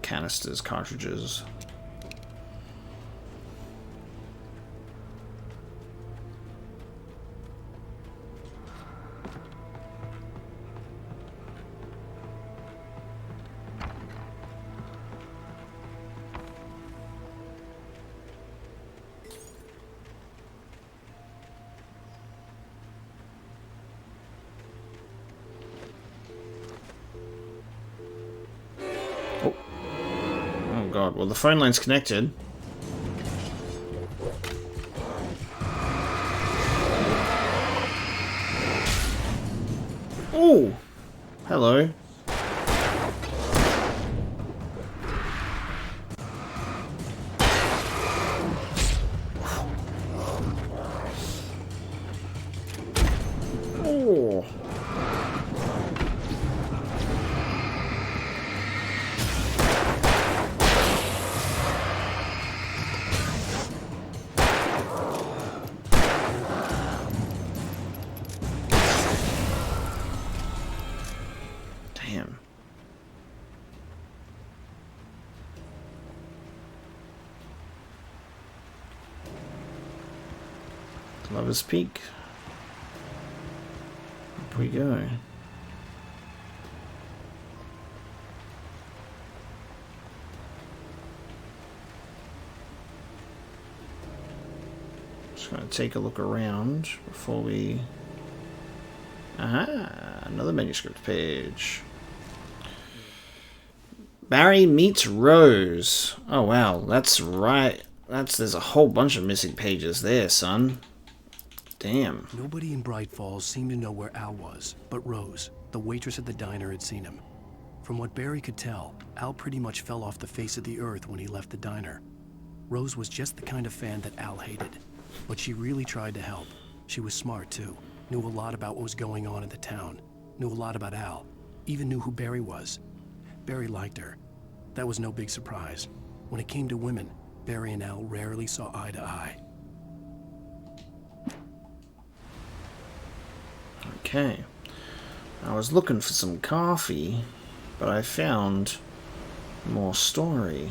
canisters, cartridges. God, well the phone line's connected. Oh, hello. Oh. Lover's Peak. Up we go. Just gonna take a look around before we... Aha! Another manuscript page. Barry meets Rose. Oh wow, that's right. There's a whole bunch of missing pages there, son. Damn. Nobody in Bright Falls seemed to know where Al was, but Rose, the waitress at the diner, had seen him. From what Barry could tell, Al pretty much fell off the face of the earth when he left the diner. Rose was just the kind of fan that Al hated, but she really tried to help. She was smart too, knew a lot about what was going on in the town, knew a lot about Al, even knew who Barry was. Barry liked her. That was no big surprise. When it came to women, Barry and Al rarely saw eye to eye. Okay, I was looking for some coffee, but I found more story.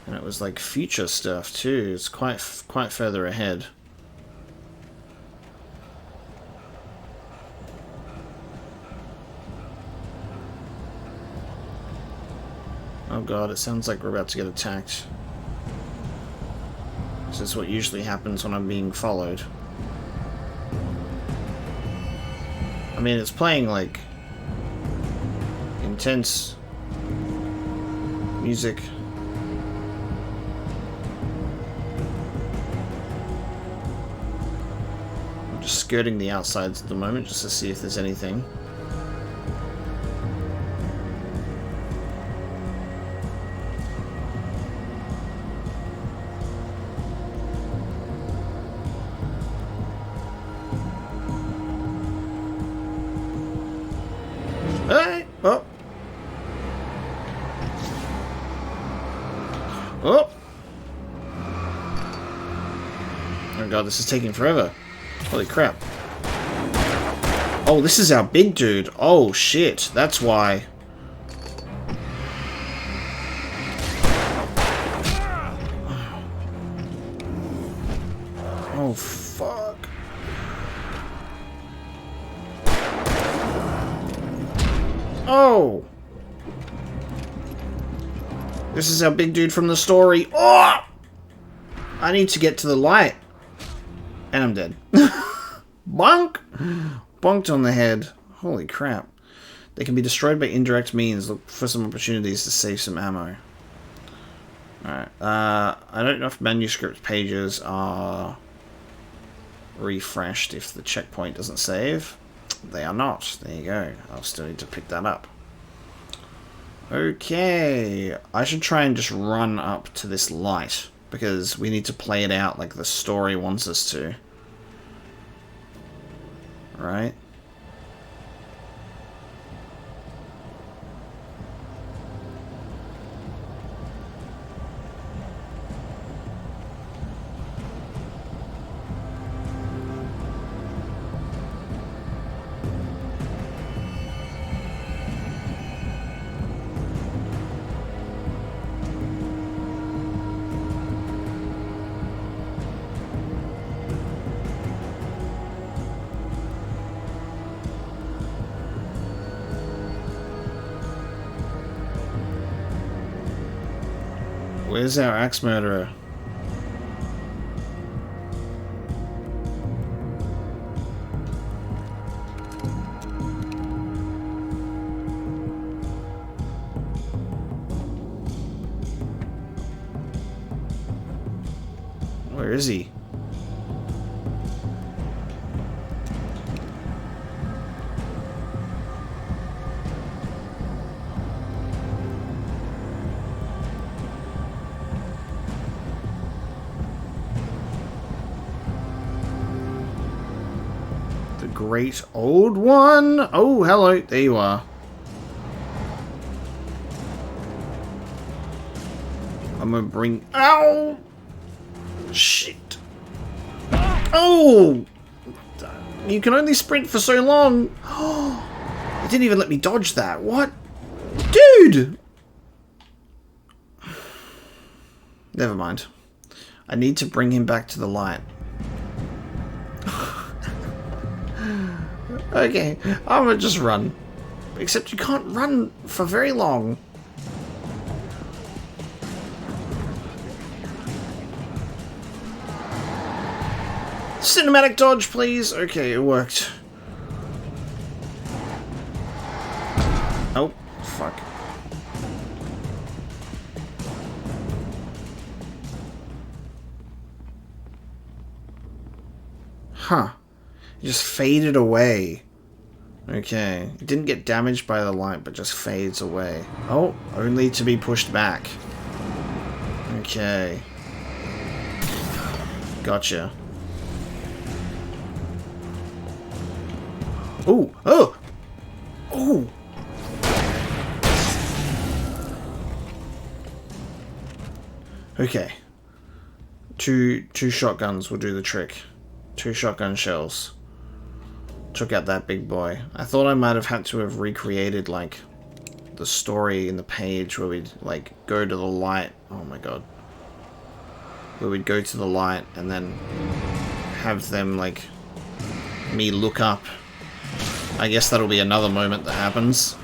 And it was like future stuff too. It's quite further ahead. Oh god, it sounds like we're about to get attacked. This is what usually happens when I'm being followed. I mean, it's playing like intense music. I'm just skirting the outsides at the moment just to see if there's anything. Hey! Oh! Oh! Oh god, this is taking forever. Holy crap. Oh, this is our big dude. Oh shit, that's why. Oh fuck. Oh! This is our big dude from the story. Oh! I need to get to the light. And I'm dead. Bonk! Bonked on the head. Holy crap. They can be destroyed by indirect means. Look for some opportunities to save some ammo. Alright. I don't know if manuscript pages are refreshed if the checkpoint doesn't save. They are not. There you go. I'll still need to pick that up. Okay. I should try and just run up to this light, because we need to play it out like the story wants us to. Right? Where's our axe murderer? Where is he? Great old one. Oh, hello. There you are. I'm gonna bring... Ow! Shit. Oh! You can only sprint for so long. It didn't even let me dodge that. What? Dude! Never mind. I need to bring him back to the light. Okay, I'm gonna just run. Except you can't run for very long. Cinematic dodge, please. Okay, it worked. Oh, fuck. Huh. It just faded away. Okay. It didn't get damaged by the light, but just fades away. Oh, only to be pushed back. Okay. Gotcha. Ooh! Oh! Ooh! Okay. Two shotguns will do the trick. 2 shotgun shells. Took out that big boy. I thought I might have had to have recreated, like, the story in the page where we'd, like, go to the light. Oh my god. Where we'd go to the light and then have them, like, me look up. I guess that'll be another moment that happens.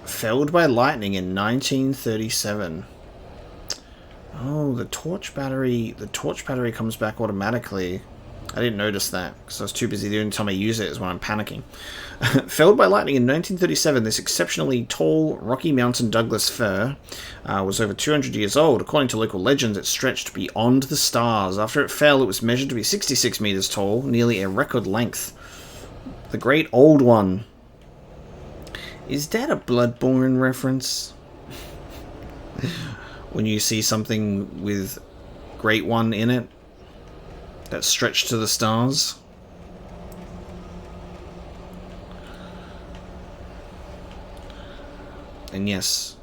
Felled by lightning in 1937. Oh, the torch battery comes back automatically. I didn't notice that because I was too busy. The only time I use it is when I'm panicking. Felled by lightning in 1937, this exceptionally tall Rocky Mountain Douglas fir was over 200 years old. According to local legends, it stretched beyond the stars. After it fell, it was measured to be 66 meters tall, nearly a record length. The Great Old One. Is that a Bloodborne reference? When you see something with Great One in it that's stretched to the stars. And yes,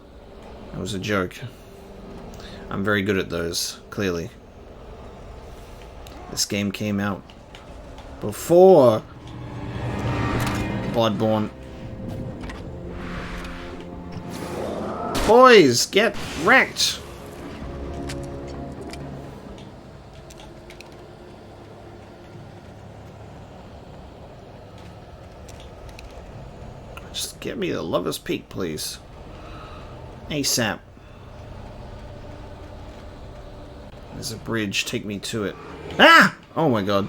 it was a joke. I'm very good at those, clearly. This game came out before Bloodborne. Boys, get wrecked! Just get me the Lover's Peak, please. ASAP. There's a bridge, take me to it. Ah! Oh my god.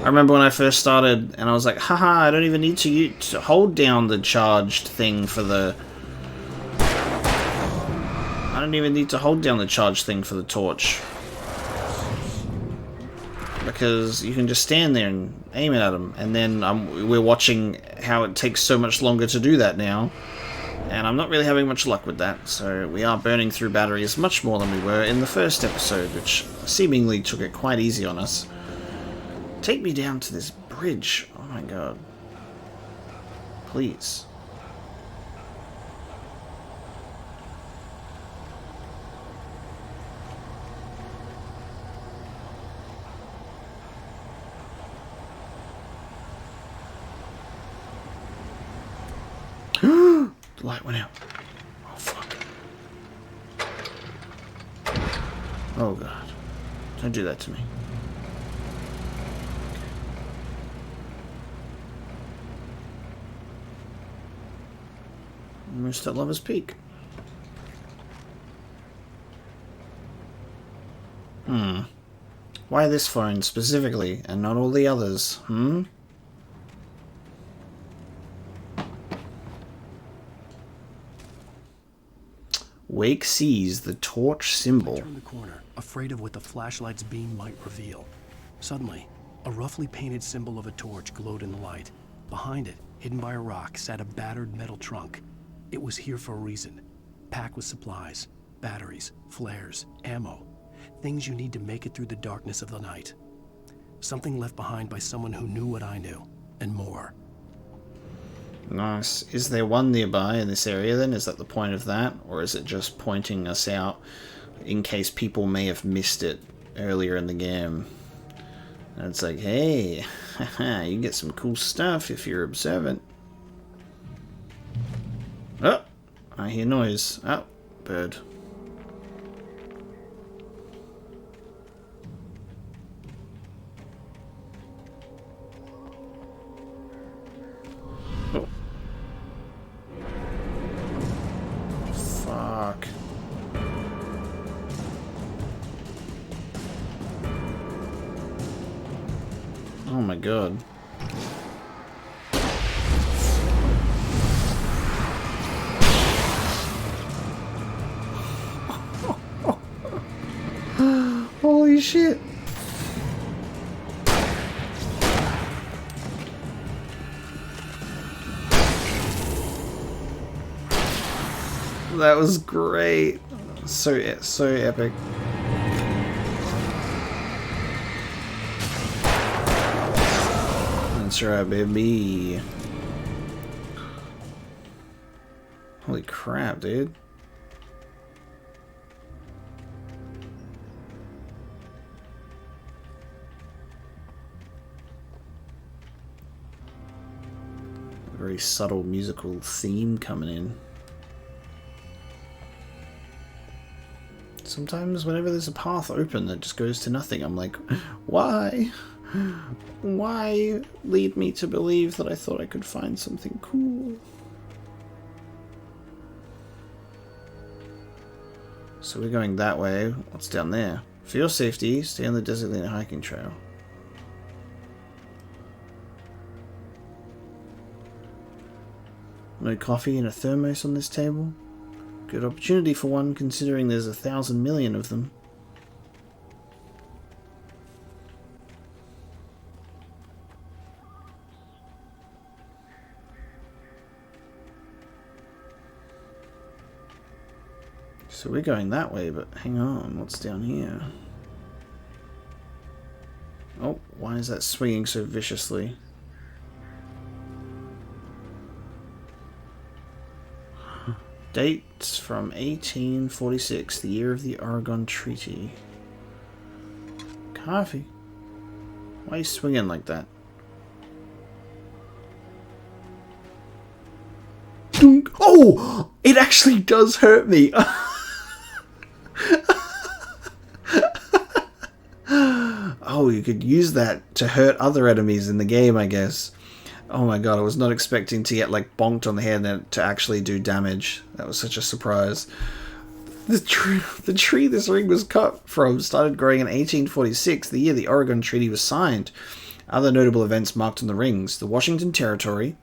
I remember when I first started and I was like, haha, I don't even need to hold down the charged thing for the... I don't even need to hold down the charged thing for the torch. Because you can just stand there and aim it at them. And then we're watching how it takes so much longer to do that now. And I'm not really having much luck with that. So we are burning through batteries much more than we were in the first episode, which seemingly took it quite easy on us. Take me down to this bridge. Oh my god. Please. The light went out. Oh fuck. Oh god. Don't do that to me. Almost at Lover's Peak. Why this phone specifically and not all the others? Wake sees the torch symbol. I turned the corner, afraid of what the flashlight's beam might reveal. Suddenly, a roughly painted symbol of a torch glowed in the light. Behind it, hidden by a rock, sat a battered metal trunk. It was here for a reason. Packed with supplies, batteries, flares, ammo. Things you need to make it through the darkness of the night. Something left behind by someone who knew what I knew, and more. Nice. Is there one nearby in this area then? Is that the point of that? Or is it just pointing us out in case people may have missed it earlier in the game? And it's like, hey, haha, you get some cool stuff if you're observant. Oh, I hear noise. Oh, bird. Oh. Fuck. Oh my god. Holy shit. That was great. So epic. That's right, baby. Holy crap, dude. A very subtle musical theme coming in. Sometimes whenever there's a path open that just goes to nothing, I'm like, why? Why lead me to believe that I thought I could find something cool? So we're going that way. What's down there? For your safety, stay on the designated hiking trail. No coffee and a thermos on this table? Good opportunity for one, considering there's 1,000 million of them. So we're going that way, but hang on, what's down here? Oh, why is that swinging so viciously? Dates from 1846, the year of the Oregon Treaty. Coffee? Why are you swinging like that? Oh! It actually does hurt me! Oh, you could use that to hurt other enemies in the game, I guess. Oh my god, I was not expecting to get like bonked on the head and to actually do damage. That was such a surprise. The tree this ring was cut from started growing in 1846, the year the Oregon Treaty was signed. Other notable events marked on the rings: the Washington Territory,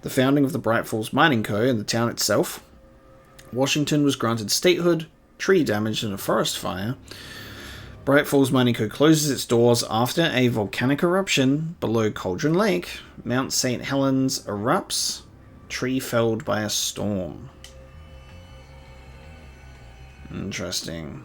the founding of the Bright Falls Mining Co. and the town itself. Washington was granted statehood, tree damaged in a forest fire. Bright Falls Mining Co. closes its doors after a volcanic eruption below Cauldron Lake. Mount St. Helens erupts. Tree felled by a storm. Interesting.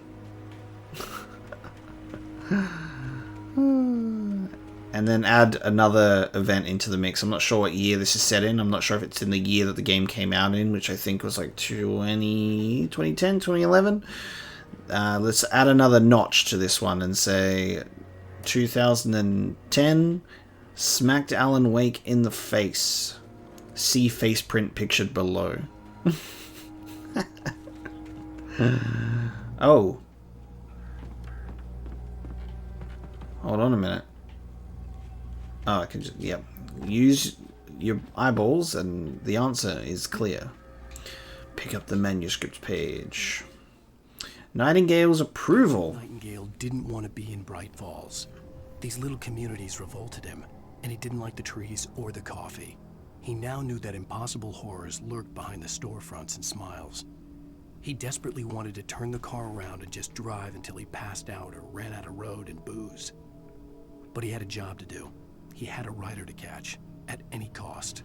And then add another event into the mix. I'm not sure what year this is set in. I'm not sure if it's in the year that the game came out in, which I think was like 2010, 2011. Let's add another notch to this one and say 2010, smacked Alan Wake in the face. See face print pictured below. Oh. Hold on a minute. Oh, I can just, yep. Use your eyeballs and the answer is clear. Pick up the manuscript page. Nightingale's approval. Nightingale didn't want to be in Bright Falls. These little communities revolted him, and he didn't like the trees or the coffee. He now knew that impossible horrors lurked behind the storefronts and smiles. He desperately wanted to turn the car around and just drive until he passed out or ran out of road and booze. But he had a job to do. He had a rider to catch, at any cost.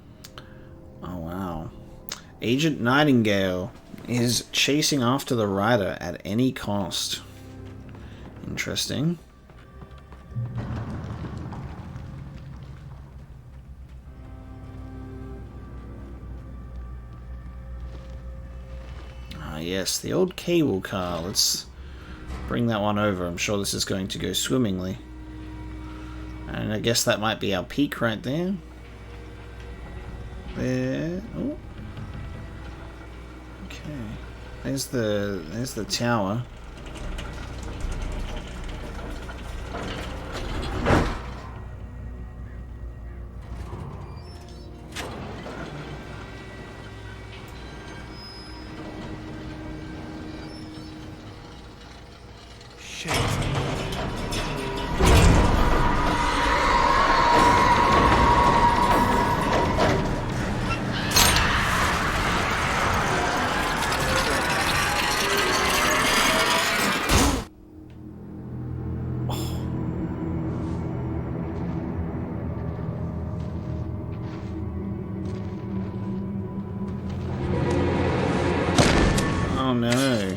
Oh, wow. Agent Nightingale is chasing after the rider at any cost. Interesting. Ah, yes, the old cable car. Let's bring that one over. I'm sure this is going to go swimmingly. And I guess that might be our peak right there. There. Oh. Okay. There's the tower. Oh no.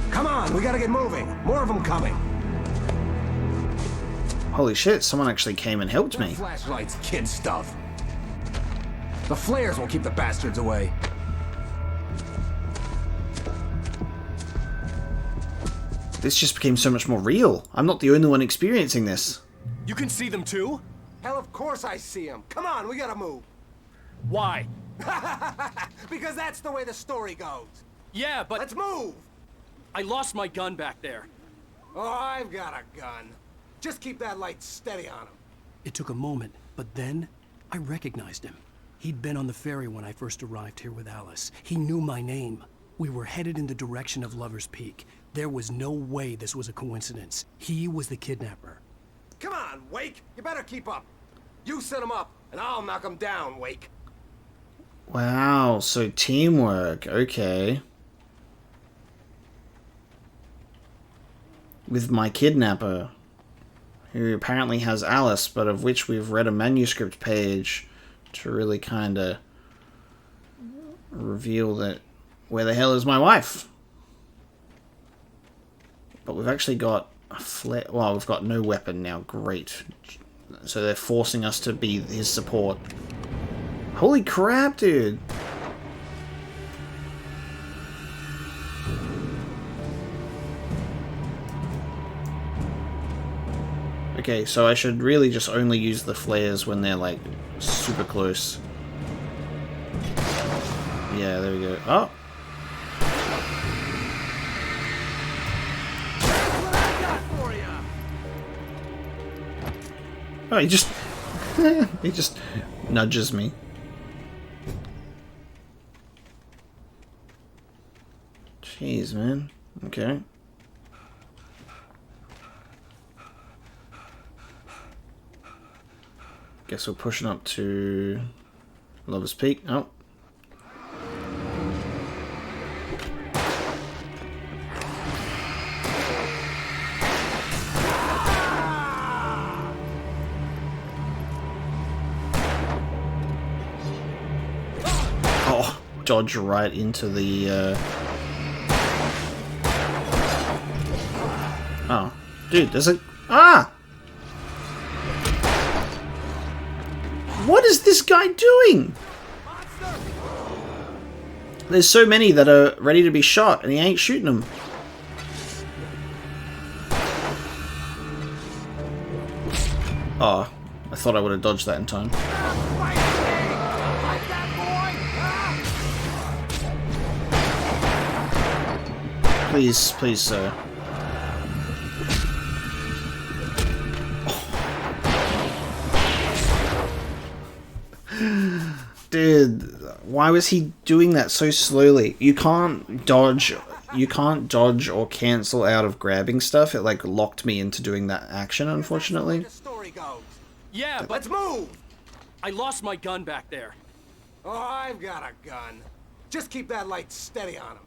Come on, we gotta get moving. More of them coming. Holy shit, someone actually came and helped me. Flashlights, kid stuff. The flares will keep the bastards away. This just became so much more real. I'm not the only one experiencing this. You can see them too? Hell, of course I see them. Come on, we gotta move. Why? Because that's the way the story goes. Yeah, but... Let's move! I lost my gun back there. Oh, I've got a gun. Just keep that light steady on him. It took a moment, but then I recognized him. He'd been on the ferry when I first arrived here with Alice. He knew my name. We were headed in the direction of Lover's Peak. There was no way this was a coincidence. He was the kidnapper. Come on, Wake. You better keep up. You set him up, and I'll knock him down, Wake. Wow, so teamwork. Okay. With my kidnapper. who apparently has Alice, but of which we've read a manuscript page to really kind of reveal that where the hell is my wife? But we've actually got a flare. Well, we've got no weapon now. Great. So they're forcing us to be his support. Holy crap, dude. Okay, so I should really just only use the flares when they're like super close. Yeah, there we go. Oh! Oh, he just... he just nudges me. Jeez, man. Okay. Guess we're pushing up to Lover's Peak. Oh. Oh, dodge right into the Oh, dude, there's a... Ah! What is this guy doing? There's so many that are ready to be shot, and he ain't shooting them. Oh, I thought I would have dodged that in time. Please, please, sir. Dude, why was he doing that so slowly? You can't dodge or cancel out of grabbing stuff. It like locked me into doing that action, unfortunately. Yeah, but let's move! I lost my gun back there. Oh, I've got a gun. Just keep that light steady on him.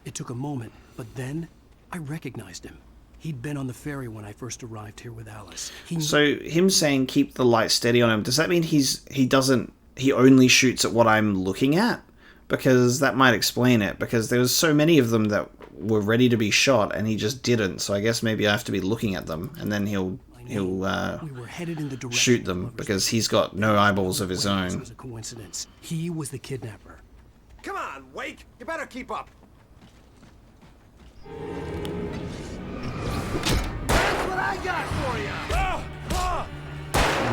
It took a moment, but then I recognized him. He'd been on the ferry when I first arrived here with Alice. So him saying keep the light steady on him, does that mean he only shoots at what I'm looking at? Because that might explain it, because there was so many of them that were ready to be shot and he just didn't. So I guess maybe I have to be looking at them and then he'll shoot them because he's got no eyeballs of his own. It was a coincidence. He was the kidnapper. Come on, Wake! You better keep up. That's what I got for you!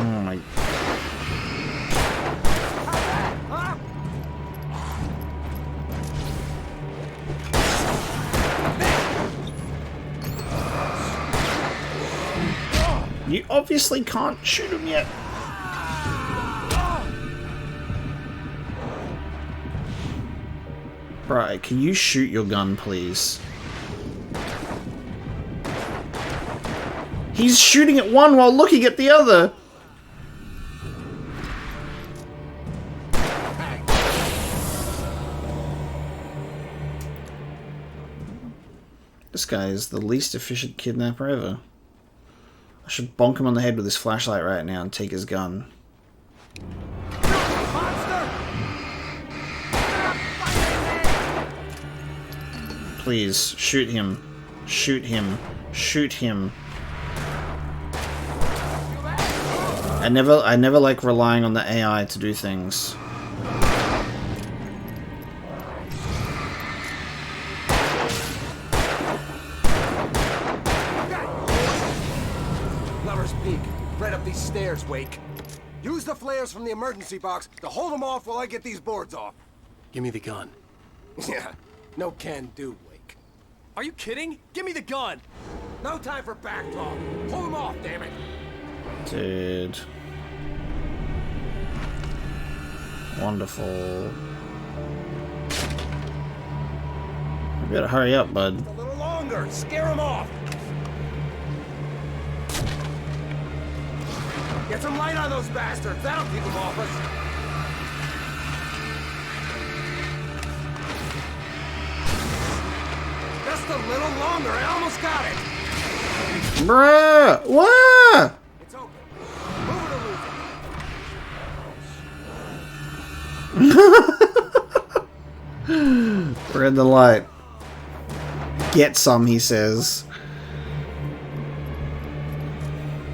Oh my... You obviously can't shoot him yet. Right, can you shoot your gun, please? He's shooting at one while looking at the other. This guy is the least efficient kidnapper ever. I should bonk him on the head with his flashlight right now and take his gun. Please, shoot him. Shoot him. Shoot him. I never like relying on the AI to do things. Lover's Peak, right up these stairs, Wake. Use the flares from the emergency box to hold them off while I get these boards off. Give me the gun. Yeah, no can do, Wake. Are you kidding? Give me the gun! No time for back talk. Pull them off, damn it! Dude. Wonderful. You better hurry up, bud. A little longer. Scare them off. Get some light on those bastards. That'll keep them off us. Just a little longer. I almost got it. Bruh! What? We're in the light. Get some, he says.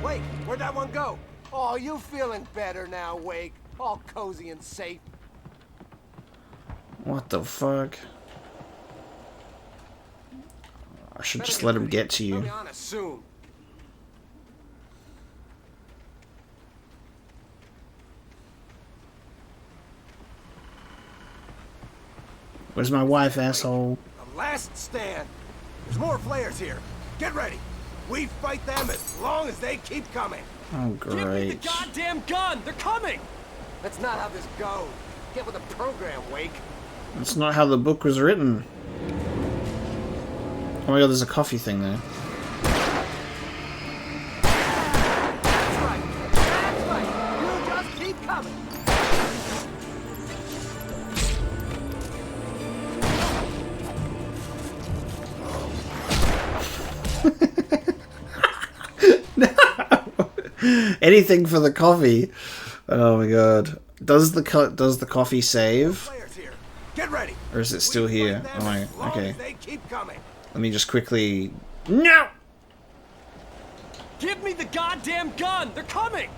Wake, where'd that one go? Oh, you feeling better now, Wake? All cozy and safe. What the fuck? I should just let him get to you. I'll be honest soon. Where's my wife, asshole? The last stand. There's more flares here. Get ready. We fight them as long as they keep coming. Oh, Give me the great. goddamn gun! They're coming! That's not how this goes. Get with the program, Wake. That's not how the book was written. Oh my god, there's a coffee thing there. That's right. That's right. You just keep coming. Anything for the coffee. Oh my god. Does the coffee save? Get ready. Or is it still here? Oh my, okay. They keep coming. Let me just quickly... No! Give me the goddamn gun! They're coming!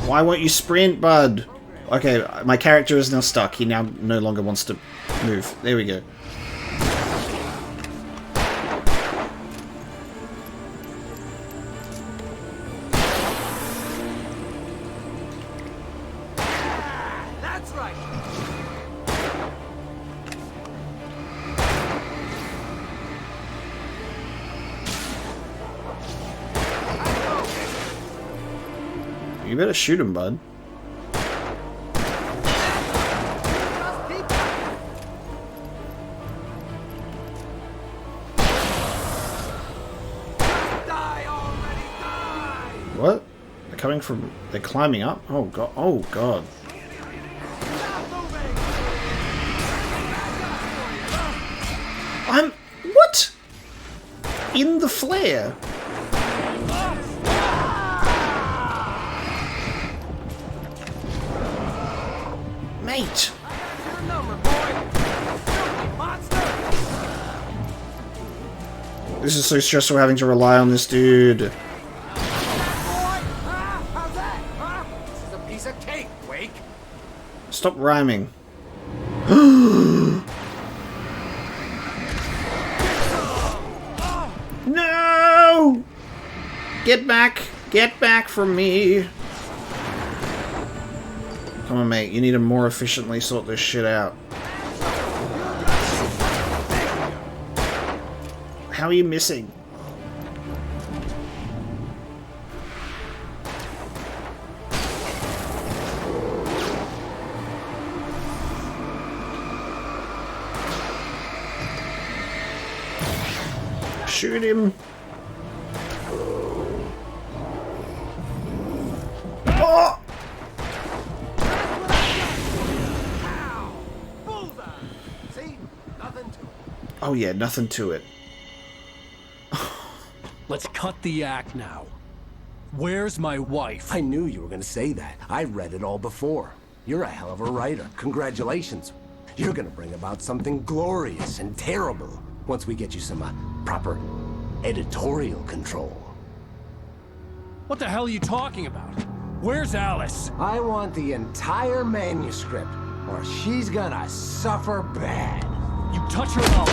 Why won't you sprint, bud? Okay, my character is now stuck. He now no longer wants to move. There we go. That's right. You better shoot him, bud. What? They're coming from... They're climbing up? Oh god. Oh god. I'm... What? In the flare? Mate! This is so stressful having to rely on this dude. How's that? Huh? This is a piece of cake, Wake. Stop rhyming. No! Get back! Get back from me! Come on, mate. You need to more efficiently sort this shit out. How are you missing? Shoot him. Oh! See? Nothing to it. Oh yeah, nothing to it. Let's cut the act now. Where's my wife? I knew you were gonna say that. I read it all before. You're a hell of a writer. Congratulations. You're gonna bring about something glorious and terrible once we get you some proper editorial control. What the hell are you talking about? Where's Alice? I want the entire manuscript, or she's gonna suffer bad. You touch her mouth.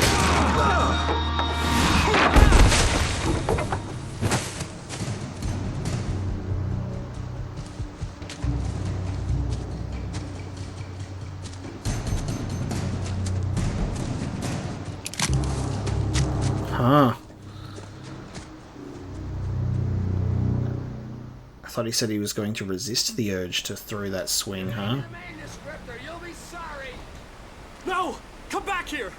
Huh. I thought he said he was going to resist the urge to throw that swing, huh? No! Come back here!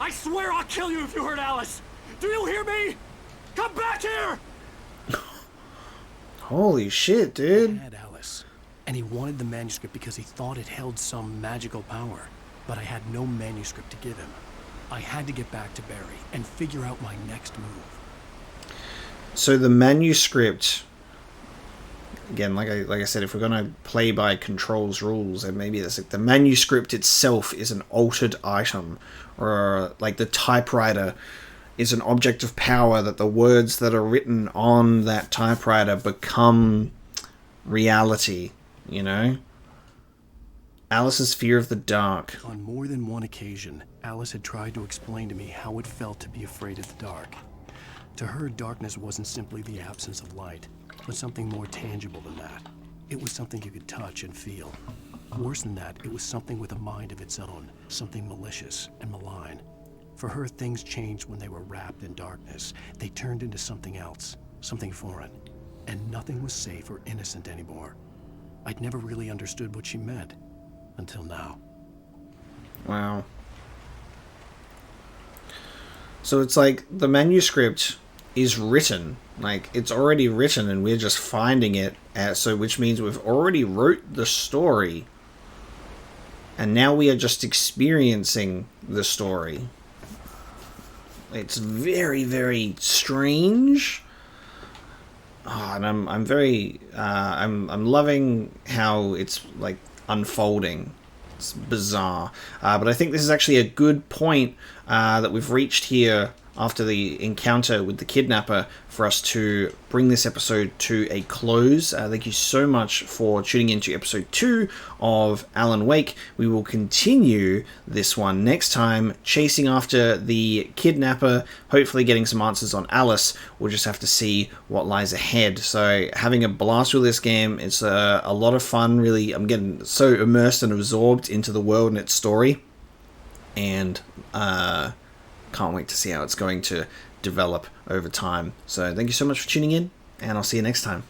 I swear I'll kill you if you hurt Alice! Do you hear me? Come back here! Holy shit, dude. He had Alice, and he wanted the manuscript because he thought it held some magical power. But I had no manuscript to give him. I had to get back to Barry and figure out my next move. So the manuscript again, like I said, if we're gonna play by Control's rules, then maybe it's like the manuscript itself is an altered item, or like the typewriter is an object of power, that the words that are written on that typewriter become reality, you know? Alice's fear of the dark. On more than one occasion, Alice had tried to explain to me how it felt to be afraid of the dark. To her, darkness wasn't simply the absence of light, but something more tangible than that. It was something you could touch and feel. Worse than that, it was something with a mind of its own, something malicious and malign. For her, things changed when they were wrapped in darkness. They turned into something else, something foreign. And nothing was safe or innocent anymore. I'd never really understood what she meant, until now. Wow. So it's like the manuscript is written, like it's already written, and we're just finding it, so which means we've already wrote the story, and now we are just experiencing the story. It's very, very strange. Oh, and I'm very I'm loving how it's like unfolding. It's bizarre, but I think this is actually a good point that we've reached here after the encounter with the kidnapper for us to bring this episode to a close. Thank you so much for tuning into episode 2 of Alan Wake. We will continue this one next time, chasing after the kidnapper, hopefully getting some answers on Alice. We'll just have to see what lies ahead. So having a blast with this game. It's a lot of fun, really. I'm getting so immersed and absorbed into the world and its story, and can't wait to see how it's going to develop over time. So thank you so much for tuning in, and I'll see you next time.